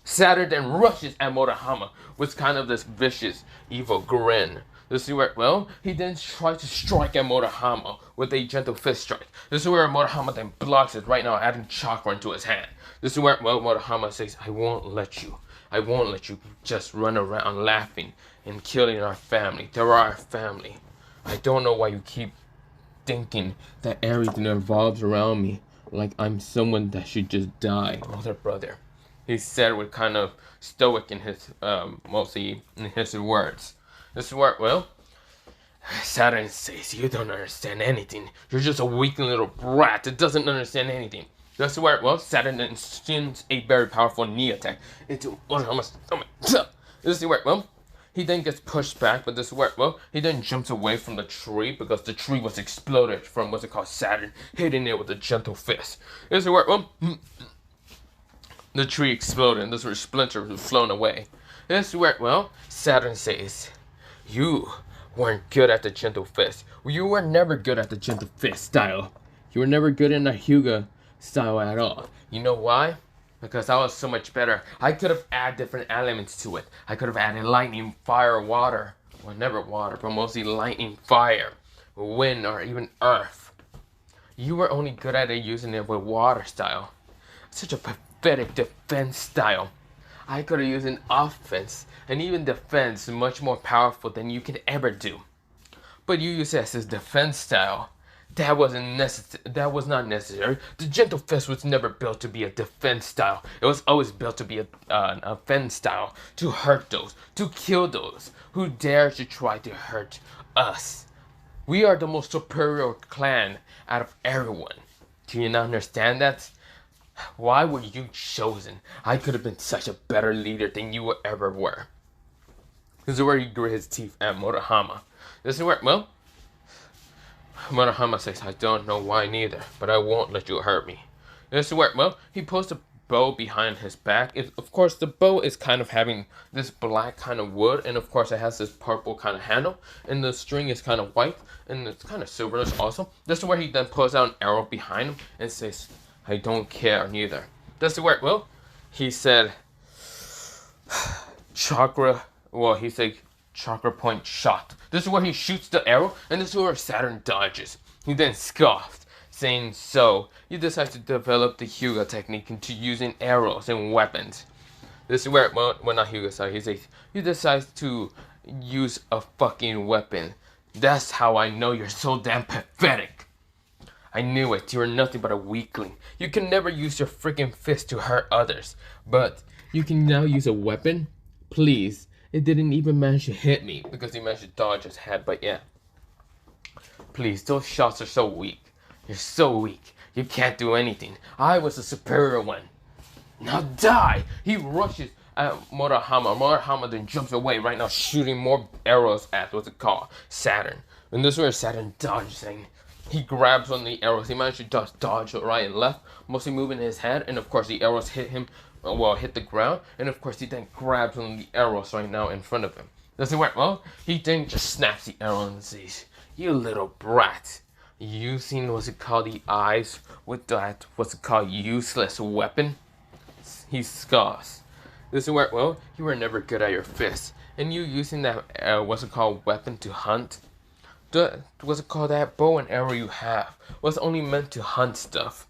Saturn then rushes at Murahama with kind of this vicious, evil grin. This is where, well, he then tries to strike at Murahama with a gentle fist strike. This is where Murahama then blocks it right now, adding chakra into his hand. This is where, well, Murahama says, I won't let you. I won't let you just run around laughing and killing our family. They're our family. I don't know why you keep thinking that everything revolves around me like I'm someone that should just die. Older brother. He said with kind of stoic in his, mostly in his words. This word, well, Saturn says you don't understand anything. You're just a weak little brat that doesn't understand anything. This word, well, Saturn then sends a very powerful knee attack into Murahama's stomach. This is where, well, he then gets pushed back, but this is where, well, he then jumps away from the tree because the tree was exploded from what's it called Saturn, hitting it with a gentle fist. This is where, well, the tree exploded and this where splinters were flown away. This is where, well, Saturn says, you weren't good at the gentle fist. You were never good at the gentle fist style. You were never good in the Hyuga style at all. You know why? Because I was so much better. I could have added different elements to it. I could have added lightning, fire, water. Well, never water, but mostly lightning, fire, wind, or even earth. You were only good at it using it with water style. Such a pathetic defense style. I could have used an offense and even defense much more powerful than you could ever do. But you use it as his defense style. That wasn't necessary. That was not necessary. The gentle fist was never built to be a defense style. It was always built to be an offense style, to hurt those, to kill those who dare to try to hurt us. We are the most superior clan out of everyone. Do you not understand that? Why were you chosen? I could have been such a better leader than you ever were. This is where he grit his teeth at Murahama. This is where, well, Murahama says, I don't know why neither, but I won't let you hurt me. This is where, well, he pulls the bow behind his back. Of course, the bow is kind of having this black kind of wood, and of course it has this purple kind of handle, and the string is kind of white, and it's kind of silverish also. This is where he then pulls out an arrow behind him and says, I don't care neither. That's the word, well, he said, chakra, well, he said, chakra point shot. This is where he shoots the arrow, and this is where Saturn dodges. He then scoffed, saying, so, you decide to develop the Hyuga technique into using arrows and weapons. This is where, well, not Hyuga, sorry, he says, you decide to use a fucking weapon. That's how I know you're so damn pathetic. I knew it. You were nothing but a weakling. You can never use your freaking fist to hurt others. But you can now use a weapon? Please. It didn't even manage to hit me because he managed to dodge his head, but yeah. Please, those shots are so weak. You're so weak. You can't do anything. I was the superior one. Now die! He rushes at Murahama. Murahama then jumps away right now, shooting more arrows at what's it called? Saturn. And this is where Saturn dodges, saying, he grabs on the arrows. He managed to just dodge right and left, mostly moving his head. And of course, the arrows hit him, well, hit the ground. And of course, he then grabs on the arrows right now in front of him. Does it work? Well, he then just snaps the arrow and says, you little brat. Using what's it called, the eyes with that, what's it called, useless weapon? He scoffs. This is where, well, you were never good at your fists. And you using that, what's it called, weapon to hunt? What's it called, that bow and arrow you have was only meant to hunt stuff.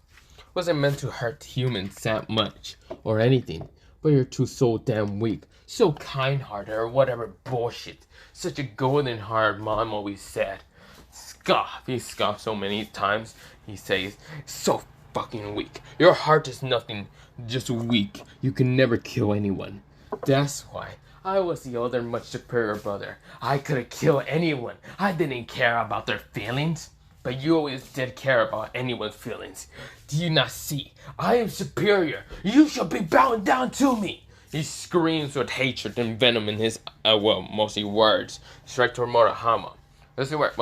Wasn't meant to hurt humans that much or anything. But you're too so damn weak, so kind-hearted or whatever bullshit. Such a golden heart, Mom always said. scoff. He scoffs so many times. He says, so fucking weak. Your heart is nothing, just weak. You can never kill anyone. That's why I was the older, much superior brother. I could kill anyone. I didn't care about their feelings. But you always did care about anyone's feelings. Do you not see? I am superior. You shall be bound down to me. He screams with hatred and venom in his, mostly words, straight toward Murahama. This is where,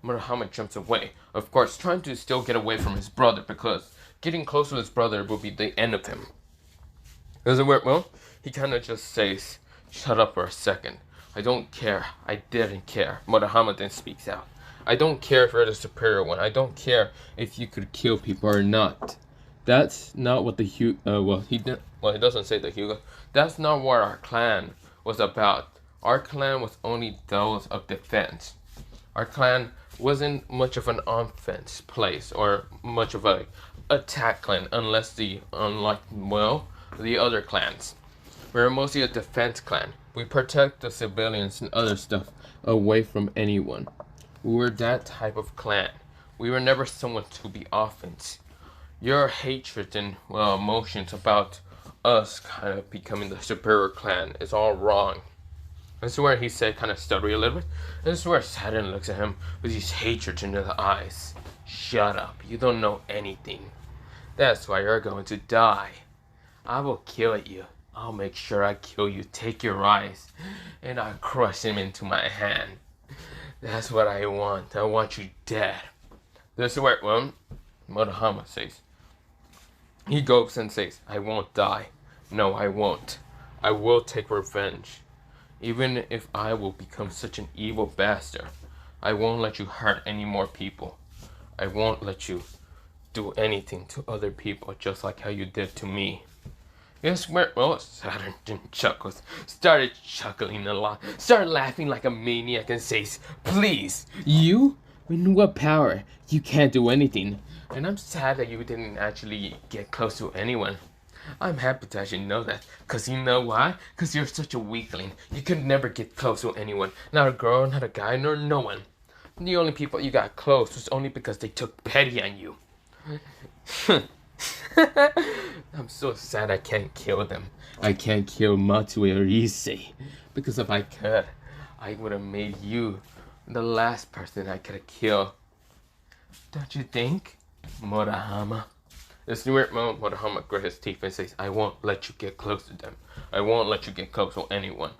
Murahama jumps away. Of course, trying to still get away from his brother because getting close to his brother will be the end of him. This is where, he kind of just says, shut up for a second. I don't care. I didn't care. Murahama then speaks out. I don't care if you're the superior one. I don't care if you could kill people or not. That's not what the he doesn't say the Hyuga. That's not what our clan was about. Our clan was only those of defense. Our clan wasn't much of an offense place or much of a attack clan unless unlike the other clans. We're mostly a defense clan. We protect the civilians and other stuff away from anyone. We were that type of clan. We were never someone to be offense. Your hatred and emotions about us kind of becoming the superior clan is all wrong. This is where he said, kind of stuttering a little bit. This is where Saturn looks at him with his hatred in the eyes. Shut up, you don't know anything. That's why you're going to die. I will kill you. I'll make sure I kill you, take your eyes, and I'll crush him into my hand. That's what I want. I want you dead. This is where, Murahama says. He goes and says, I won't die. No, I won't. I will take revenge. Even if I will become such an evil bastard, I won't let you hurt any more people. I won't let you do anything to other people just like how you did to me. Yes, Saturn started chuckling a lot, started laughing like a maniac and says, please, you? In what power? You can't do anything. And I'm sad that you didn't actually get close to anyone. I'm happy to actually know that. Cause you know why? Cause you're such a weakling. You could never get close to anyone. Not a girl, not a guy, nor no one. The only people you got close was only because they took pity on you. I'm so sad I can't kill them. I can't kill Matsue or Issei. Because if I could, I would have made you the last person I could have killed. Don't you think, Murahama? This weird moment, Murahama grits his teeth and says, I won't let you get close to them. I won't let you get close to anyone.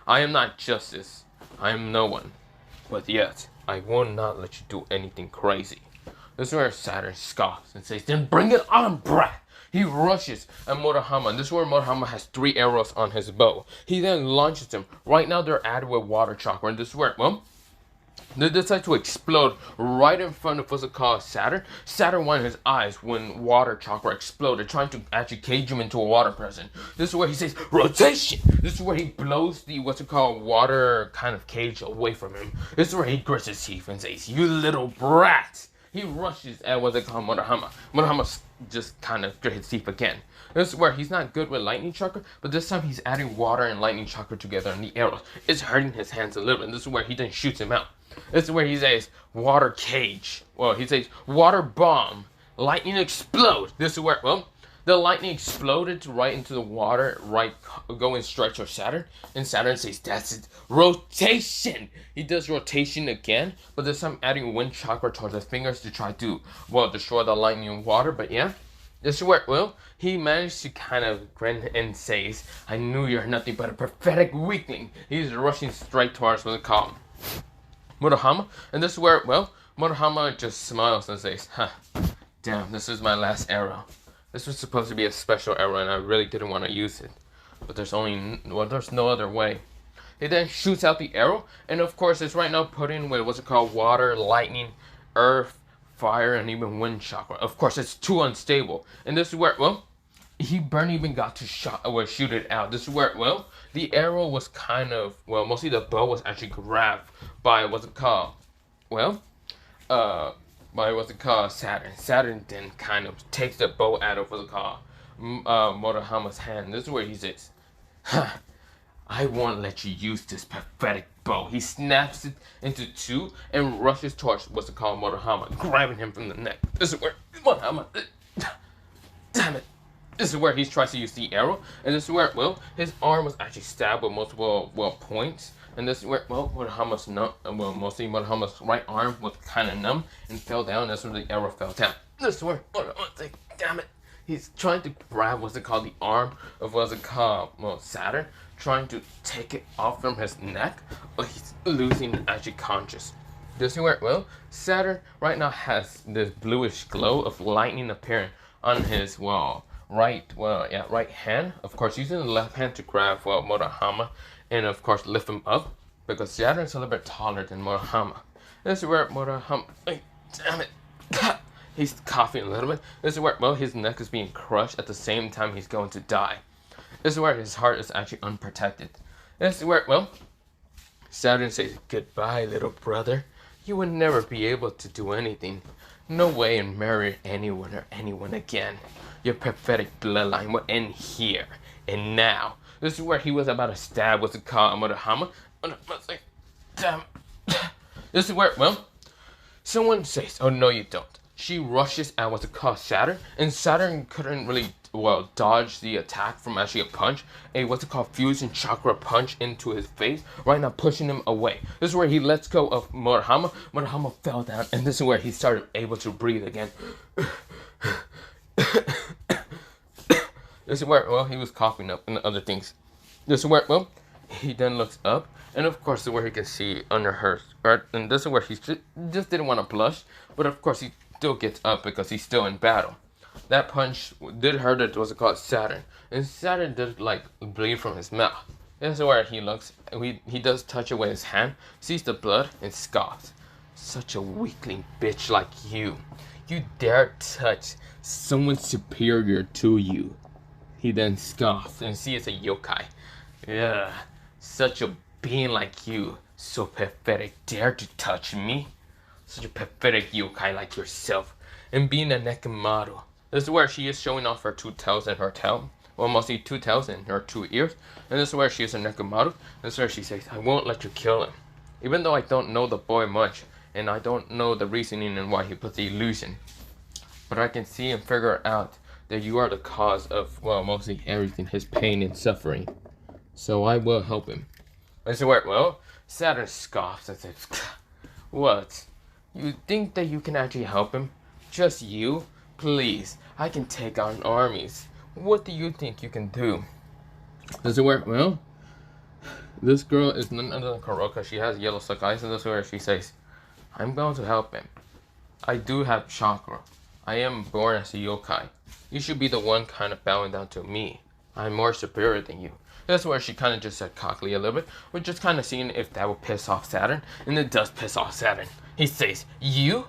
I am not justice. I am no one. But yet, I will not let you do anything crazy. This is where Saturn scoffs and says, then bring it on, brat! He rushes at Murahama, and this is where Murahama has 3 arrows on his bow. He then launches them. Right now they're added with water chakra, and this is where, they decide to explode right in front of what's it called, Saturn. Saturn won his eyes when water chakra exploded, trying to actually cage him into a water prison. This is where he says, rotation! This is where he blows the, what's it called, water kind of cage away from him. This is where he grits his teeth and says, you little brat! He rushes at what's it called, Murahama. Murahama just kind of grit his teeth again. This is where he's not good with lightning chakra, but this time he's adding water and lightning chakra together, and the arrows is hurting his hands a little bit. And this is where he then shoots him out. This is where he says, water cage. Well, he says, water bomb. Lightning explode. This is where, the lightning exploded right into the water, right going straight to Saturn. And Saturn says, that's it. Rotation. He does rotation again, but this time adding wind chakra towards his fingers to try to, destroy the lightning and water. But yeah, this is where, he managed to kind of grin and says, I knew you're nothing but a pathetic weakling. He's rushing straight towards the column. Murahama, and this is where, Murahama just smiles and says, damn, this is my last arrow. This was supposed to be a special arrow, and I really didn't want to use it. But there's no other way. He then shoots out the arrow, and of course, it's right now put in with what's it called, water, lightning, earth, fire, and even wind chakra. Of course, it's too unstable. And this is where, he barely even got to shoot it out. This is where, the arrow was kind of, mostly the bow was actually grabbed by what's it called, Saturn. Saturn then kind of takes the bow out of what's it called, Murahama's hand. This is where he says, I won't let you use this pathetic bow. He snaps it into two and rushes towards what's it called Murahama, grabbing him from the neck. This is where Murahama. Damn it. This is where he tries to use the arrow, and this is where, well, his arm was actually stabbed with multiple, well, points, and this is where, well, Murahama's mostly Murahama's right arm was kind of numb and fell down. That's where the arrow fell down. This is where Murahama's like, damn it. He's trying to grab what's it called, the arm of what's it called, well, Saturn, trying to take it off from his neck, but he's losing actually conscious. This is where, well, Saturn right now has this bluish glow of lightning appearing on his, well, right hand. Of course, using the left hand to grab, well, Murahama, and of course lift him up, because Saturn's a little bit taller than Murahama. This is where Murahama, damn it, he's coughing a little bit. This is where, well, his neck is being crushed at the same time he's going to die. This is where his heart is actually unprotected. This is where, well, Saturn says, goodbye, little brother. You will never be able to do anything. No way in marry anyone or anyone again. Your pathetic bloodline will end here and now. This is where he was about to stab what's it called, Murahama. Damn. This is where, well, someone says, oh no you don't. She rushes at what's it called, Saturn, and Saturn couldn't really, well, dodge the attack from actually a punch, a what's it called, fusion chakra punch into his face, right now pushing him away. This is where he lets go of Murahama. Murahama fell down, and this is where he started able to breathe again. This is where, well, he was coughing up and other things. This is where, well, he then looks up, and of course, this is where he can see under her skirt, and this is where he just didn't want to blush, but of course, he still gets up because he's still in battle. That punch did hurt it, was called Saturn, and Saturn did like bleed from his mouth. This is where he looks, he does touch away his hand, sees the blood, and scoffs. Such a weakling bitch like you. You dare touch someone superior to you. He then scoffs and sees a yokai. Yeah, such a being like you, so pathetic, dare to touch me? Such a pathetic yokai like yourself, and being a Nekomaru. This is where she is showing off her two tails and her tail. Well, mostly two tails and her two ears. And this is where she is a Nekomaru. This is where she says, I won't let you kill him. Even though I don't know the boy much, and I don't know the reasoning and why he put the illusion. But I can see and figure out that you are the cause of, well, mostly everything, his pain and suffering. So I will help him. This is where, well, Saturn scoffs and says, what? You think that you can actually help him? Just you? Please, I can take on armies. What do you think you can do? This is where, well, this girl is none other than Kuroka. She has yellow suck eyes, and this is where she says, I'm going to help him. I do have chakra. I am born as a yokai. You should be the one kind of bowing down to me. I'm more superior than you. That's where she kind of just said cockily a little bit. We're just kind of seeing if that will piss off Saturn. And it does piss off Saturn. He says, you?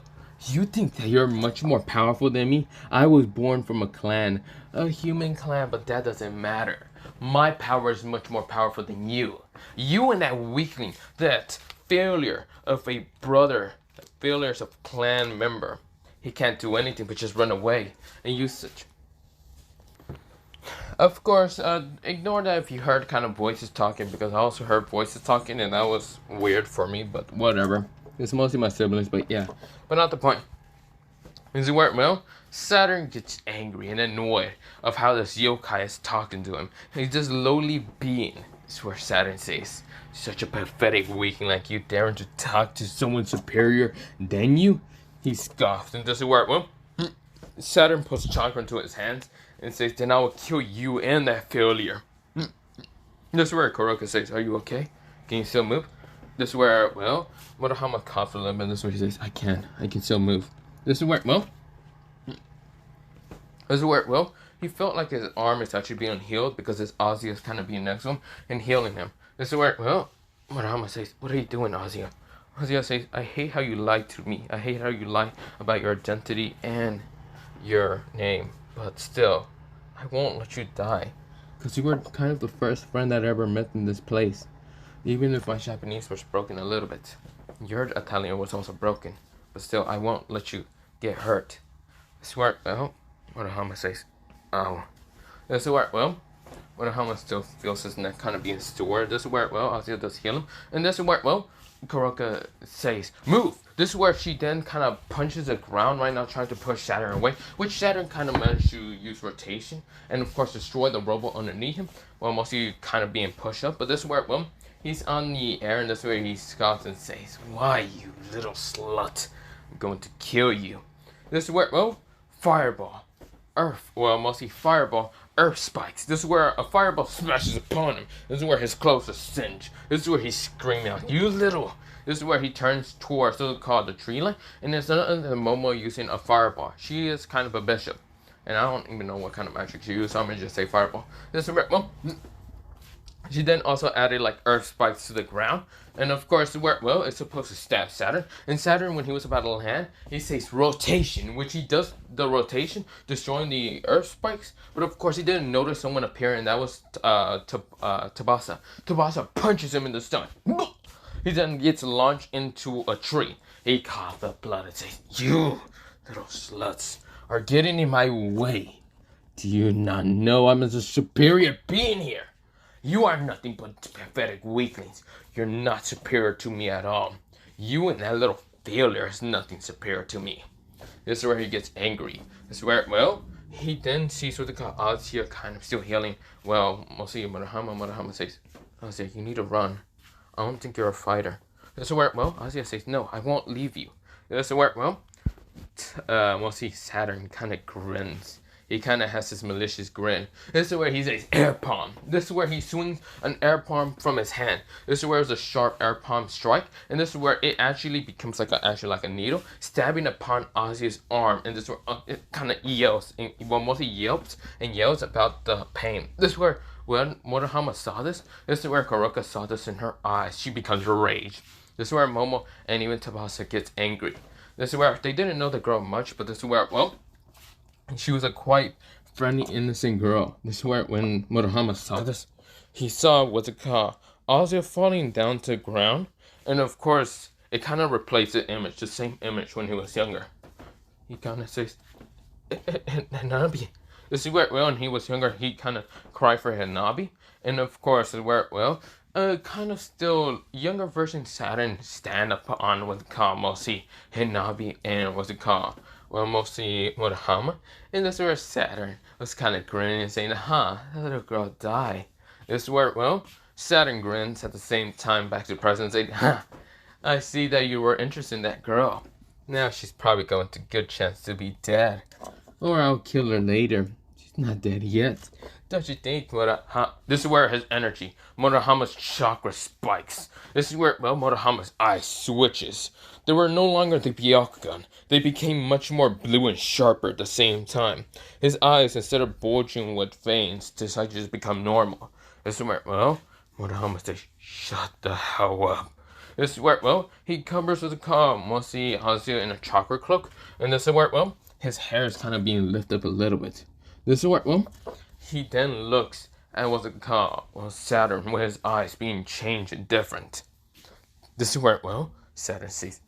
You think that you're much more powerful than me? I was born from a clan. A human clan, but that doesn't matter. My power is much more powerful than you. You and that weakling, that failure of a brother, failures of clan member. He can't do anything but just run away and use such. Of course, ignore that if you heard kind of voices talking, because I also heard voices talking and that was weird for me, but whatever. It's mostly my siblings, but yeah. But not the point. Is it where, well, Saturn gets angry and annoyed of how this yokai is talking to him. He's this lowly being. It's where Saturn says, such a pathetic weakling like you daring to talk to someone superior than you? He scoffs, and this is where, well, Saturn puts chakra into his hands and says, then I will kill you and that failure. This is where Kuroka says, are you okay? Can you still move? This is where, well, Murahama coughs a little bit. This is where he says, I can still move. This is where, well, he felt like his arm is actually being healed because his Ozzy is kind of being next to him and healing him. This is where, well, Murahama says, what are you doing, Ozzy? Ozzy says, I hate how you lied to me. I hate how you lie about your identity and your name. But still, I won't let you die. Because you were kind of the first friend that I ever met in this place. Even if my Japanese was broken a little bit. Your Italian was also broken. But still, I won't let you get hurt. I swear, well, Murahama says, oh. I swear, well, Murahama still feels his neck kind of being sore. This is where, well, Azia does heal him. And this is where, well, Kuroka says, move! This is where she then kind of punches the ground right now, trying to push Saturn away, which Saturn kind of managed to use rotation and, of course, destroy the robot underneath him, while mostly kind of being pushed up. But this is where, well, he's on the air, and this is where he scoffs and says, why, you little slut? I'm going to kill you. This is where, well, fireball, earth, well, mostly fireball, earth spikes. This is where a fireball smashes upon him. This is where his clothes are singed. This is where he's screaming out, you little. This is where he turns towards what's called the tree line, and there's another Momo using a fireball. She is kind of a bishop, and I don't even know what kind of magic she used, so I'm gonna just say fireball. This is where, well, she then also added like earth spikes to the ground. And of course, where, well, it's supposed to stab Saturn. And Saturn, when he was about to land, he says rotation, which he does the rotation, destroying the earth spikes. But of course, he didn't notice someone appear, and that was Tabasa. Tabasa punches him in the stomach. He then gets launched into a tree. He coughs up blood and says, you little sluts are getting in my way. Do you not know I'm a superior being here? You are nothing but pathetic weaklings. You're not superior to me at all. You and that little failure is nothing superior to me. This is where he gets angry. This is where, well, he then sees what they call Azia kind of still healing. Well, mostly Murahama says, Azia, you need to run. I don't think you're a fighter. This is where, well, Azia says, no, I won't leave you. This is where, well, mostly Saturn kind of grins. He kind of has this malicious grin. This is where he says air palm. This is where he swings an air palm from his hand. This is where it's a sharp air palm strike. And this is where it actually becomes like a needle stabbing upon Azia's arm. And this is where it kind of yells. And, well, mostly yelps and yells about the pain. This is where when Murahama saw this is where Kuroka saw this in her eyes. She becomes rage. This is where Momo and even Tabasa gets angry. This is where they didn't know the girl much, but this is where, well, she was a quite friendly, innocent girl. This is where when Murahama saw this, he saw what's it called, Azia falling down to the ground. And of course, it kind of replaced the image, the same image when he was younger. He kind of says, Hanabi. This is where, well, when he was younger, he kind of cried for Hanabi. And of course, where, well, kind of still younger version Saturn stand up on what's it called, mostly Hanabi and what's it called, well, mostly Murahama. And this is where Saturn was kind of grinning and saying, that little girl died. This is where, well, Saturn grins at the same time back to the present and saying, I see that you were interested in that girl. Now she's probably going to good chance to be dead. Or I'll kill her later. She's not dead yet. Don't you think, Murahama? This is where his energy, Murahama's chakra spikes. This is where, well, Murahama's eye switches. They were no longer the Byakugan. They became much more blue and sharper at the same time. His eyes, instead of bulging with veins, decided to just become normal. This is where, well, Murahama says, shut the hell up. This is where, well, he covers with a calm, mostly Azia in a chakra cloak. And this is where, well, his hair is kind of being lifted up a little bit. This is where, well, he then looks at what's it called, well, Saturn, with his eyes being changed and different. This is where, well, Saturn says,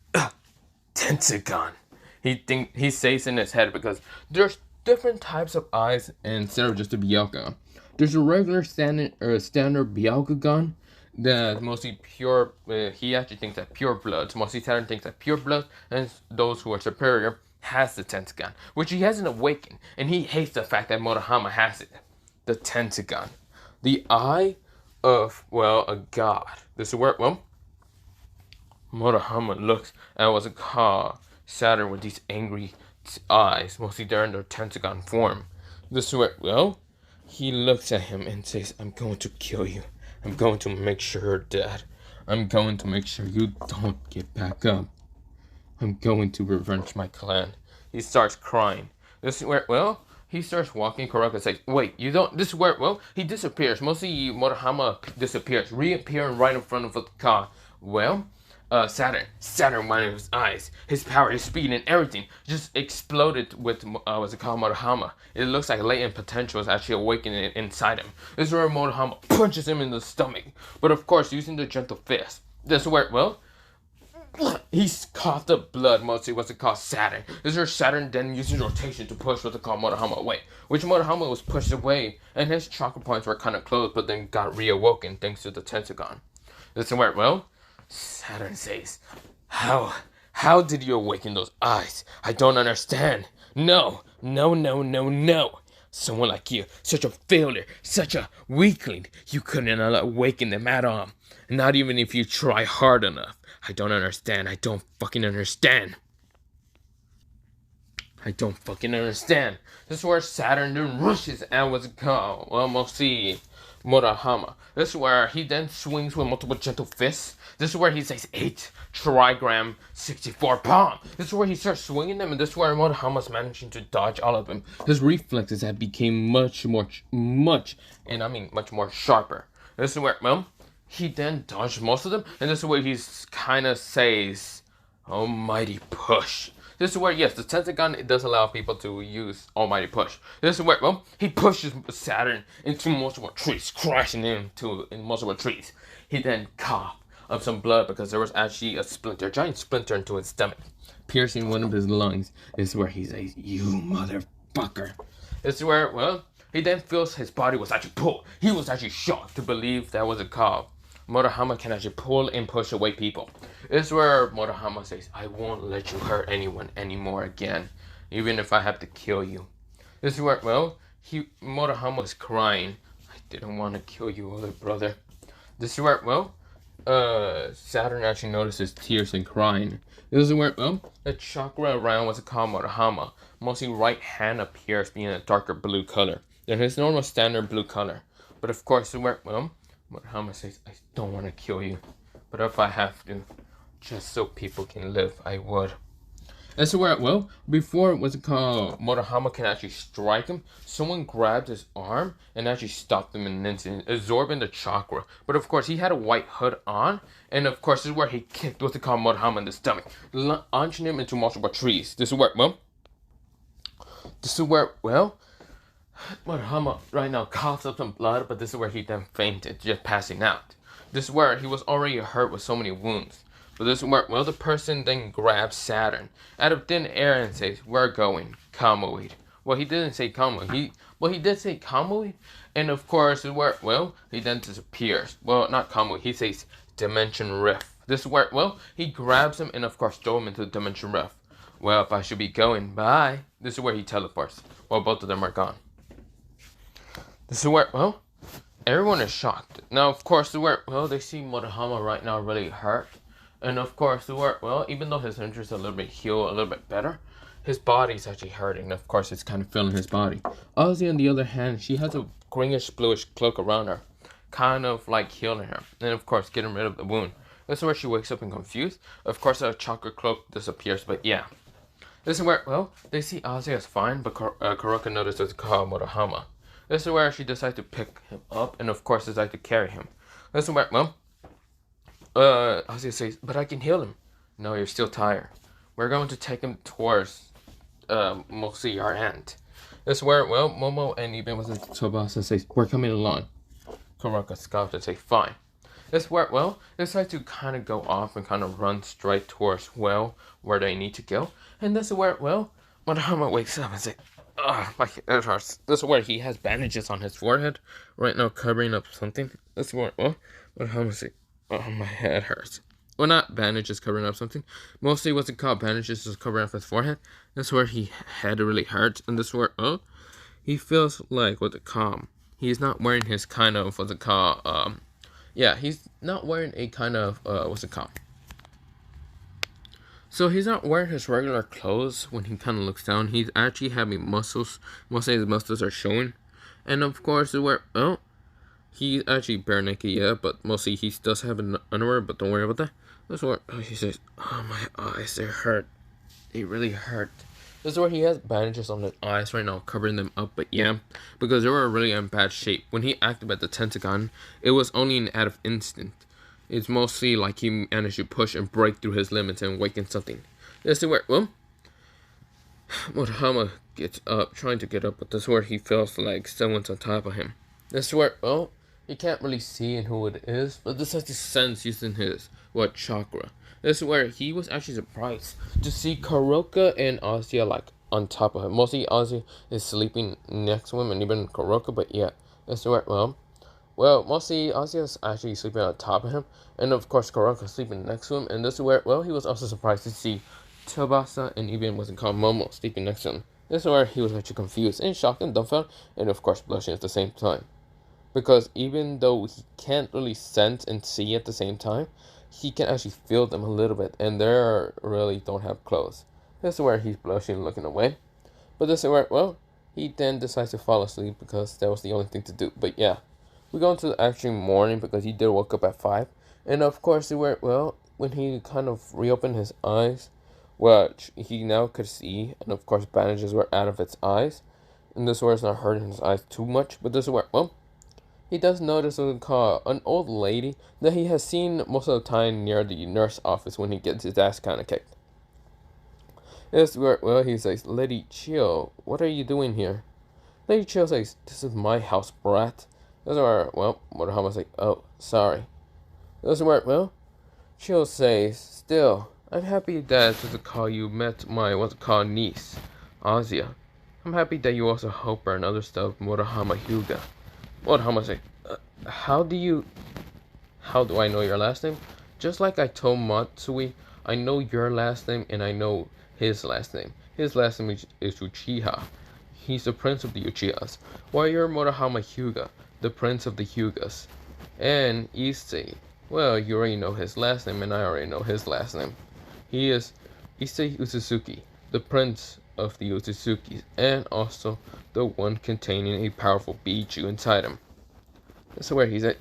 Tentagon. He says in his head because there's different types of eyes instead of just a Byakugan. There's a regular standard Byakugan that's mostly pure. He actually thinks that pure blood. Mostly Saturn thinks that pure blood, and those who are superior has the Tentagon, which he hasn't awakened, and he hates the fact that Murahama has it. The Tentagon, the eye of, well, a god. This is where, well, Murahama looks at what's it called, Saturn with these angry eyes, mostly they're in their Tentagon form. This is where, well, he looks at him and says, I'm going to kill you. I'm going to make sure you're dead. I'm going to make sure you don't get back up. I'm going to revenge my clan. He starts crying. This is where, well, he starts walking. Kuroka says, wait, you don't, this is where, well, he disappears. Mostly Murahama disappears, reappearing right in front of the car. Well, Saturn went in his eyes. His power, his speed, and everything just exploded with, what's it called, Murahama. It looks like latent potential is actually awakening inside him. This is where Murahama punches him in the stomach. But of course, using the gentle fist. This is where, well, He coughed up blood, mostly what's it called Saturn. This is where Saturn then uses rotation to push what's it called Motohama away. Which Motohama was pushed away, and his chakra points were kind of closed, but then got reawoken thanks to the Tentagon. This is where, well, Saturn says, How did you awaken those eyes? I don't understand. No. Someone like you, such a failure, such a weakling, you couldn't awaken them at all. Not even if you try hard enough. I don't understand. I don't fucking understand. This is where Saturn then rushes and what's it called? Well, we'll see. Motohama. This is where he then swings with multiple gentle fists. This is where he says 8 trigram 64 palm. This is where he starts swinging them, and this is where Motohama's managing to dodge all of them. His reflexes have become much more sharper. This is where, well, he then dodged most of them, and this is where he kind of says, Almighty push. This is where, yes, the Tentagon, it does allow people to use Almighty Push. This is where, well, he pushes Saturn into multiple trees, crashing in multiple trees. He then coughed up some blood because there was actually a giant splinter into his stomach, piercing one of his lungs. This is where he says, You motherfucker. This is where, well, he then feels his body was actually pulled. He was actually shocked to believe that was a call. Motohama can actually pull and push away people. This is where Motohama says, I won't let you hurt anyone anymore again, even if I have to kill you. This is where, well, Motohama was crying. I didn't want to kill you, other brother. This is where, well, Saturn actually notices tears and crying. This is where, well, the chakra around what's called Motohama, mostly right hand appears being a darker blue color than his normal standard blue color. But of course, this is where, well, Motohama says, I don't want to kill you, but if I have to, just so people can live, I would. And so where, well, before what's it called, Motohama can actually strike him, someone grabbed his arm and actually stopped him in an instant, absorbing the chakra. But of course, he had a white hood on, and of course, this is where he kicked what's it called Motohama in the stomach, launching him into multiple trees. This is where, well, Motohama right now coughs up some blood, but this is where he then fainted, just passing out. This is where he was already hurt with so many wounds. But this is where, well, the person then grabs Saturn out of thin air and says, We're going, Kamuid. Well, he didn't say Kamuid. He did say Kamuid. And of course, this is where, well, he then disappears. Well, not Kamuid. He says Dimension Rift. This is where, well, he grabs him and of course throws him into the Dimension Rift. Well, if I should be going, bye. This is where he teleports. Well, both of them are gone. This is where, well, everyone is shocked. Now, of course, this is where, well, they see Motohama right now really hurt. And of course, well, even though his injuries are a little bit healed, a little bit better, his body's actually hurting. And of course, it's kind of feeling his body. Ozzy, on the other hand, she has a greenish bluish cloak around her, kind of like healing her. And of course, getting rid of the wound. This is where she wakes up and confused. Of course, her chakra cloak disappears, but yeah. This is where, well, they see Ozzy as fine, but Kuroka notices it's called Motohama. This is where she decides to pick him up, and of course, decides to carry him. This is where, well, Ozzy says, but I can heal him. No, you're still tired. We're going to take him towards, mostly our aunt. This is where, well, Momo and Iben was in Tsubasa says, we're coming along. Kuroka scoffs and says, fine. This is where, well, they decide to kind of go off and kind of run straight towards, well, where they need to go. And this is where, well, Motohama wakes up and says, my head hurts. This is where he has bandages on his forehead right now covering up something. This is where, well, Motohama says, my head hurts. Well, not bandages covering up something. Mostly what's it called? Bandages just covering up his forehead. That's where he head really hurts. And this is where, he feels like, what's it called? He's not wearing his kind of, what's it called? Yeah, he's not wearing a kind of, what's it called? So he's not wearing his regular clothes when he kind of looks down. He's actually having muscles. Most of his muscles are showing. And of course, he's actually bare naked, yeah, but mostly he does have an underwear, but don't worry about that. That's where he says, my eyes, they hurt. They really hurt. This is where he has bandages on his eyes right now, covering them up, but yeah, because they were really in bad shape. When he activated the Tentagon, it was only an out of instinct. It's mostly like he managed to push and break through his limits and awaken something. This is where, well, Motohama gets up, trying to get up, but this is where he feels like someone's on top of him. This is where, well, he can't really see who it is, but this has to sense using his, chakra. This is where he was actually surprised to see Kuroka and Asuya like on top of him. Mostly Asuya is sleeping next to him, and even Kuroka. But yeah, this is where mostly Asuya's actually sleeping on top of him, and of course Kuroka sleeping next to him. And this is where he was also surprised to see Tsubasa and even wasn't called Momo sleeping next to him. This is where he was actually confused and shocked and dumbfounded, and of course blushing at the same time. Because even though he can't really sense and see at the same time, he can actually feel them a little bit, and they really don't have clothes. This is where he's blushing, looking away. But this is where, he then decides to fall asleep because that was the only thing to do. But yeah, we go into the actual morning because he did wake up at 5. And of course, when he kind of reopened his eyes, which he now could see, and of course, bandages were out of its eyes. And this is where it's not hurting his eyes too much. But this is where, he does notice an old lady that he has seen most of the time near the nurse office when he gets his ass kind of kicked. This where, he says, "Lady Chill, what are you doing here?" Lady Chill says, "This is my house, brat." This is where, Murahama's like, "Oh, sorry." This is where, Chill says, "Still, I'm happy that you met my niece, Azia. I'm happy that you also help her and other stuff, Murahama Hyuga." Murahama's like, how do I know your last name? Just like I told Matsui, I know your last name and I know his last name. His last name is Uchiha. He's the prince of the Uchihas. While you're Murahama Hyuga, the prince of the Hyugas. And Issei, well, you already know his last name and I already know his last name. He is Issei Utsutsuki, the prince of the Utsutsukis, and also the one containing a powerful Bijuu inside him. This is where he's like,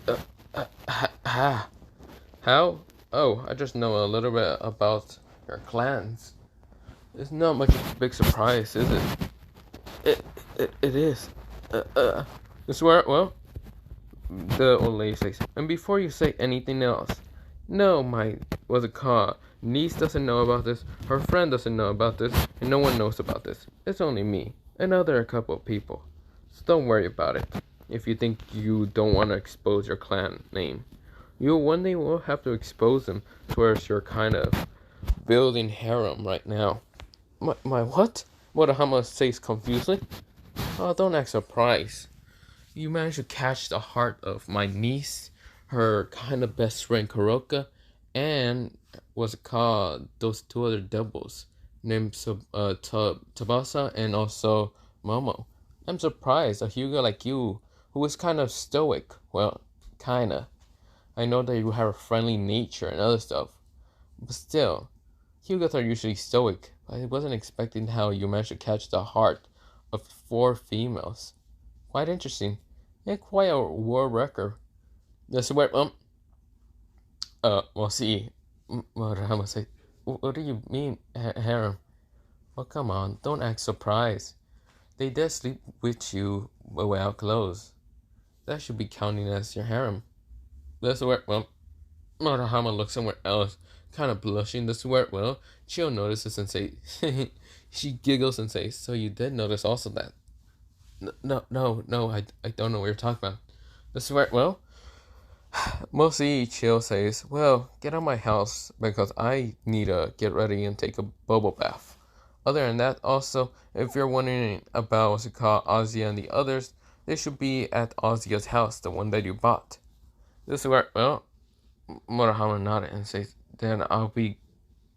how? Oh, I just know a little bit about your clans. It's not much of a big surprise, is it? It is. This is where, the old lady says, and before you say anything else, no, niece doesn't know about this, her friend doesn't know about this, and no one knows about this. It's only me, and a couple of people. So don't worry about it. If you think you don't want to expose your clan name, you one day will have to expose them towards your kind of building harem right now. My what? Murahama says confusedly. Oh, don't act surprised. You managed to catch the heart of my niece, her kind of best friend Kuroka, and those two other doubles named Tabasa and also Momo. I'm surprised a Hyuga like you, who is kind of stoic. Well, kinda. I know that you have a friendly nature and other stuff, but still, Hyugas are usually stoic. I wasn't expecting how you managed to catch the heart of 4 females. Quite interesting. And quite a world record. This is where, we'll see. Murahama say, what do you mean, harem? Well, come on, don't act surprised. They did sleep with you without clothes. That should be counting as your harem. This is where, Murahama looks somewhere else, kind of blushing. This is where, Chio notices and say, she giggles and says, so you did notice also that. No, I don't know what you're talking about. This is where, mostly Chio says, well, get out of my house because I need to get ready and take a bubble bath. Other than that, also, if you're wondering about what's it called, Ozzy and the others, they should be at Ozzy's house, the one that you bought. This is where, Murahama nodded and says, then I'll be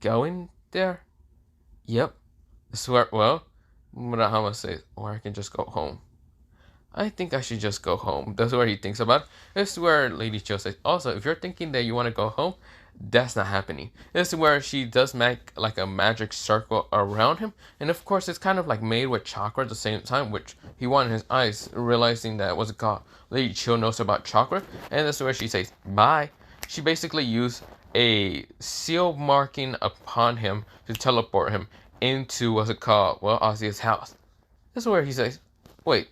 going there? Yep. This is where, Murahama says, or I can just go home. I think I should just go home. That's what he thinks about it. This is where Lady Chill says, also, if you're thinking that you want to go home, that's not happening. This is where she does make like a magic circle around him. And of course, it's kind of like made with chakra at the same time, which he wanted his eyes, realizing that, what's it called? Lady Chill knows about chakra. And this is where she says, bye. She basically used a seal marking upon him to teleport him into, what's it called? Well, Ozzy's house. This is where he says, wait,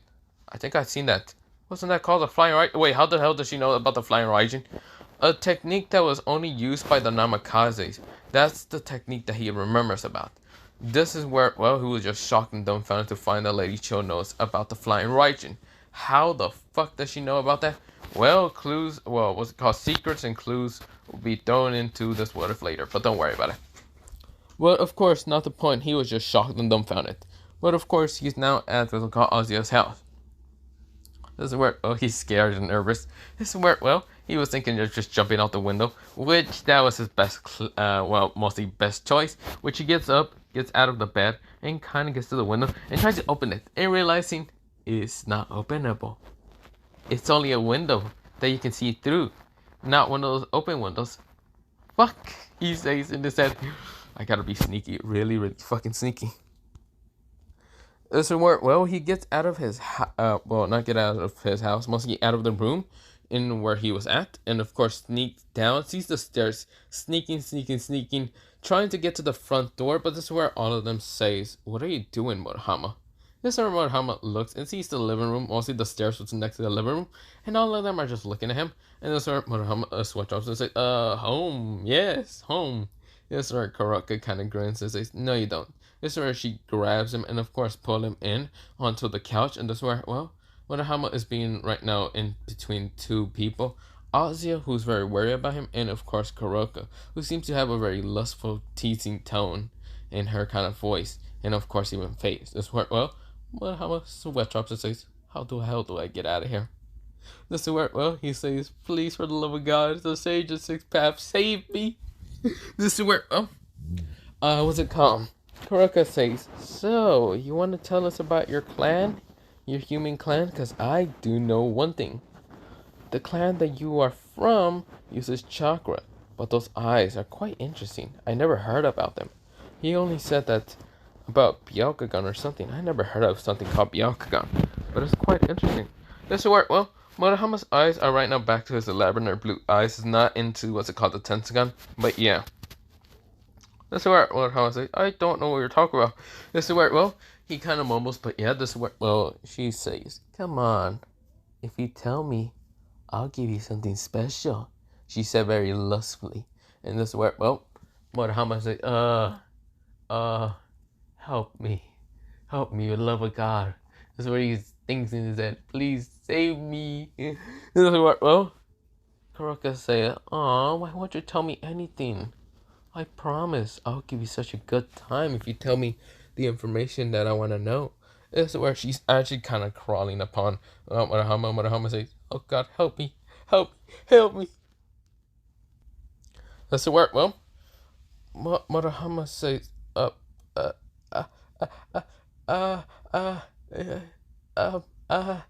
I think I've seen that. Wasn't that called a flying Raijin? Wait, how the hell does she know about the flying Raijin? A technique that was only used by the Namakazes. That's the technique that he remembers about. This is where, he was just shocked and dumbfounded to find that Lady Chill knows about the flying Raijin. How the fuck does she know about that? well, clues, well, what's it called? Secrets and clues will be thrown into this what if later, but don't worry about it. Well, of course, not the point. He was just shocked and dumbfounded. But of course, he's now at what's it called Ozzy's house. This is where, oh, he's scared and nervous. This is where, well, he was thinking of just jumping out the window, which that was his best, well, mostly best choice. Which he gets up, gets out of the bed, and kind of gets to the window and tries to open it, and realizing it's not openable. It's only a window that you can see through, not one of those open windows. Fuck, he says in his head. I gotta be sneaky, really, really fucking sneaky. This is where, well, he gets out of his, well, not get out of his house, mostly out of the room in where he was at, and of course sneaks down, sees the stairs, sneaking, trying to get to the front door, but this is where all of them says, "What are you doing, Murahama?" This is where Murahama looks and sees the living room, mostly the stairs which is next to the living room, and all of them are just looking at him, and this is where Murahama switch off and say, home, yes, home. This is where Kuroka kind of grins and says, "No, you don't." This is where she grabs him and, of course, pull him in onto the couch. And this is where, well, Murahama is being right now in between two people. Ozia, who's very worried about him, and, of course, Kuroka, who seems to have a very lustful, teasing tone in her kind of voice. And, of course, even face. This is where, well, Murahama sweat drops and says, "How the hell do I get out of here?" This is where, well, he says, "Please, for the love of God, the Sage of Six Paths, save me." This is where, what's it called? Kuroka says, "So, you want to tell us about your clan? Your human clan? Because I do know one thing. The clan that you are from uses chakra, but those eyes are quite interesting. I never heard about them." He only said that about Byakugan or something. I never heard of something called Byakugan, but it's quite interesting. This is where, well, Murahama's eyes are right now back to his lavender blue eyes. He's not into what's it called, the Tensagon, but yeah. This is where, well, how I say, "I don't know what you're talking about." This is where, well, he kind of mumbles, but yeah, this is where, well, she says, "Come on, if you tell me, I'll give you something special," she said very lustfully. And this is where, well, Murahama says, help me, for the love of God." This is where he thinks in his head, "Please save me." This is where, well, Kuroka says, "Aw, why won't you tell me anything? I promise I'll give you such a good time if you tell me the information that I want to know." This is where she's actually kind of crawling upon Murahama. Murahama says, "Oh God, help me, help me." This is where, well, Murahama says, uh, uh, uh, uh, uh, uh,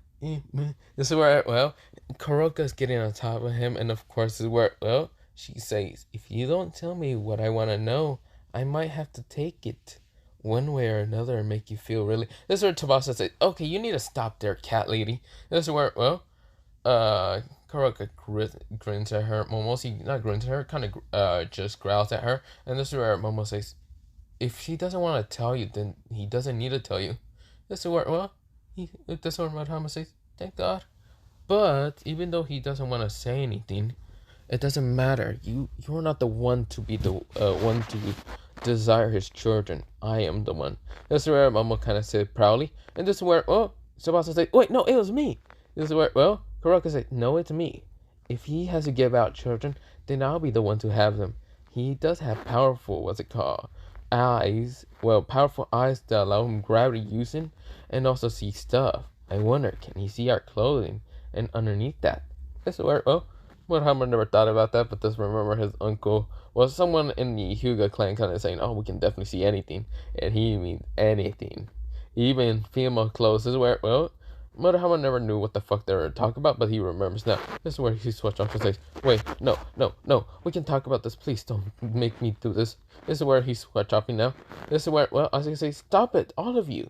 this is where, well, Kuroka's getting on top of him, and of course, this is where, well, she says, "If you don't tell me what I want to know, I might have to take it one way or another and make you feel really..." This is where Tsubasa says, "Okay, you need to stop there, cat lady." This is where, well, Kuroka grins at her. Momosi, not grins at her, kind of just growls at her. And this is where Momo says, "If she doesn't want to tell you, then he doesn't need to tell you." This is where, well, this is where Madhama says, "Thank God." But even though he doesn't want to say anything, it doesn't matter. You're not the one to be the one to desire his children. I am the one. This is where Momo kind of said proudly. And this is where, oh, Tsubasa said, "Wait, no, it was me." This is where, well, Kuroka said, "No, it's me. If he has to give out children, then I'll be the one to have them. He does have powerful, what's it called, eyes. Well, powerful eyes that allow him gravity using and also see stuff. I wonder, can he see our clothing and underneath that?" This is where, well, Muhammad never thought about that, but does remember his uncle, well, someone in the Hyuga clan kind of saying, "Oh, we can definitely see anything," and he means anything, even female clothes. This is where, well, Muhammad never knew what the fuck they were talking about, but he remembers now. This is where he switched off and says, "Wait, no, we can talk about this, please don't make me do this." This is where he's switch offing now. This is where, well, I was gonna say, "Stop it, all of you.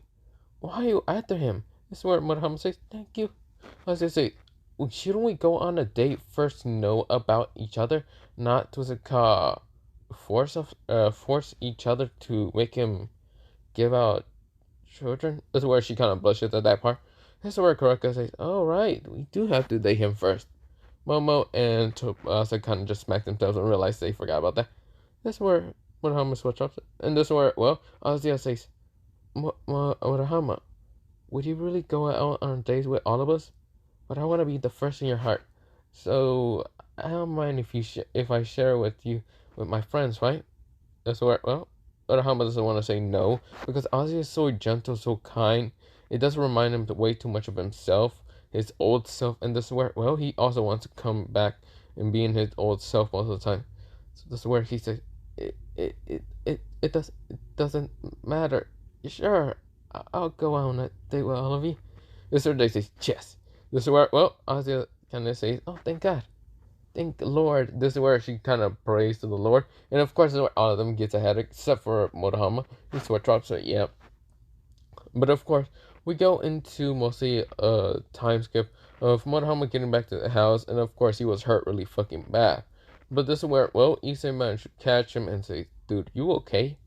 Why are you after him?" This is where Muhammad says, "Thank you." I was gonna say, "Shouldn't we go on a date first to know about each other, not to force each other to make him give out children?" This is where she kind of blushes at that part. This is where Kuroka says, "Oh right, we do have to date him first." Momo and Tsubasa kind of just smack themselves and realize they forgot about that. This is where Murahama switch up, and this is where, well, Azia says, "Murahama, would you really go out on dates with all of us? But I want to be the first in your heart." So I don't mind if if I share with you with my friends, right? That's where, well, Urahama doesn't want to say no because Ozzy is so gentle, so kind. It does remind him way too much of himself, his old self, and this is where, well, he also wants to come back and be in his old self most of the time. So this is where he says, it doesn't matter. Sure, I'll go on a date with all of you. This is where they say, yes. This is where, well, Ozzy kind of says, oh, thank God. Thank the Lord. This is where she kind of prays to the Lord. And of course, this is where all of them gets ahead, except for Motohama. He's what drops it, yeah. But of course, we go into mostly a time skip of Motohama getting back to the house. And of course, he was hurt really fucking bad. But this is where, well, Issei managed to catch him and say, dude, you okay?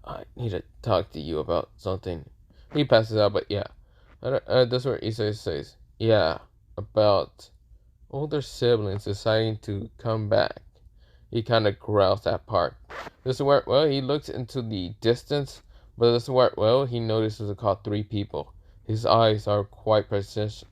I need to talk to you about something. He passes out, but yeah. This is where Issei says, yeah, about older siblings deciding to come back. He kind of growls that part. This is where, well, he looks into the distance, but this is where, well, he notices it caught three people. His eyes are quite precise,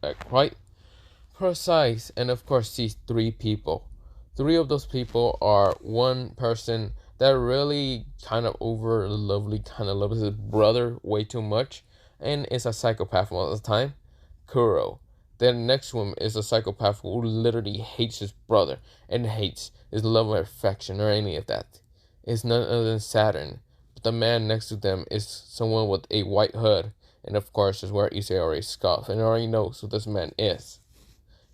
and of course sees three people. Three of those people are one person that really kind of over lovely, kind of loves his brother way too much, and is a psychopath most of the time, Kuro. Then next one is a psychopath who literally hates his brother and hates his love or affection or any of that. It's none other than Saturn. But the man next to them is someone with a white hood, and of course is where Issei already scoffs and already knows who this man is.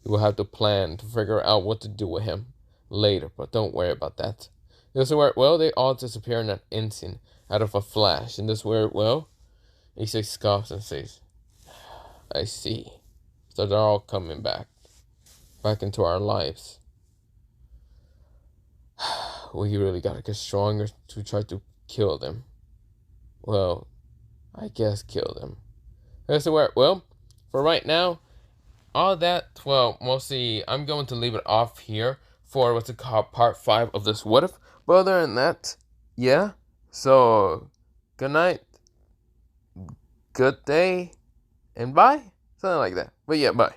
You will have to plan to figure out what to do with him later, but don't worry about that. This is where, well, they all disappear in an instant, out of a flash, and this is where, well, Issei scoffs and says, I see. So they're all coming back into our lives. We really gotta get stronger to try to kill them. Well, I guess kill them. This is where, well, for right now, all that, well, mostly, I'm going to leave it off here for what's it called, part 5 of this What If. But other than that, yeah. So, good night, good day, and bye. Something like that. But yeah, bye.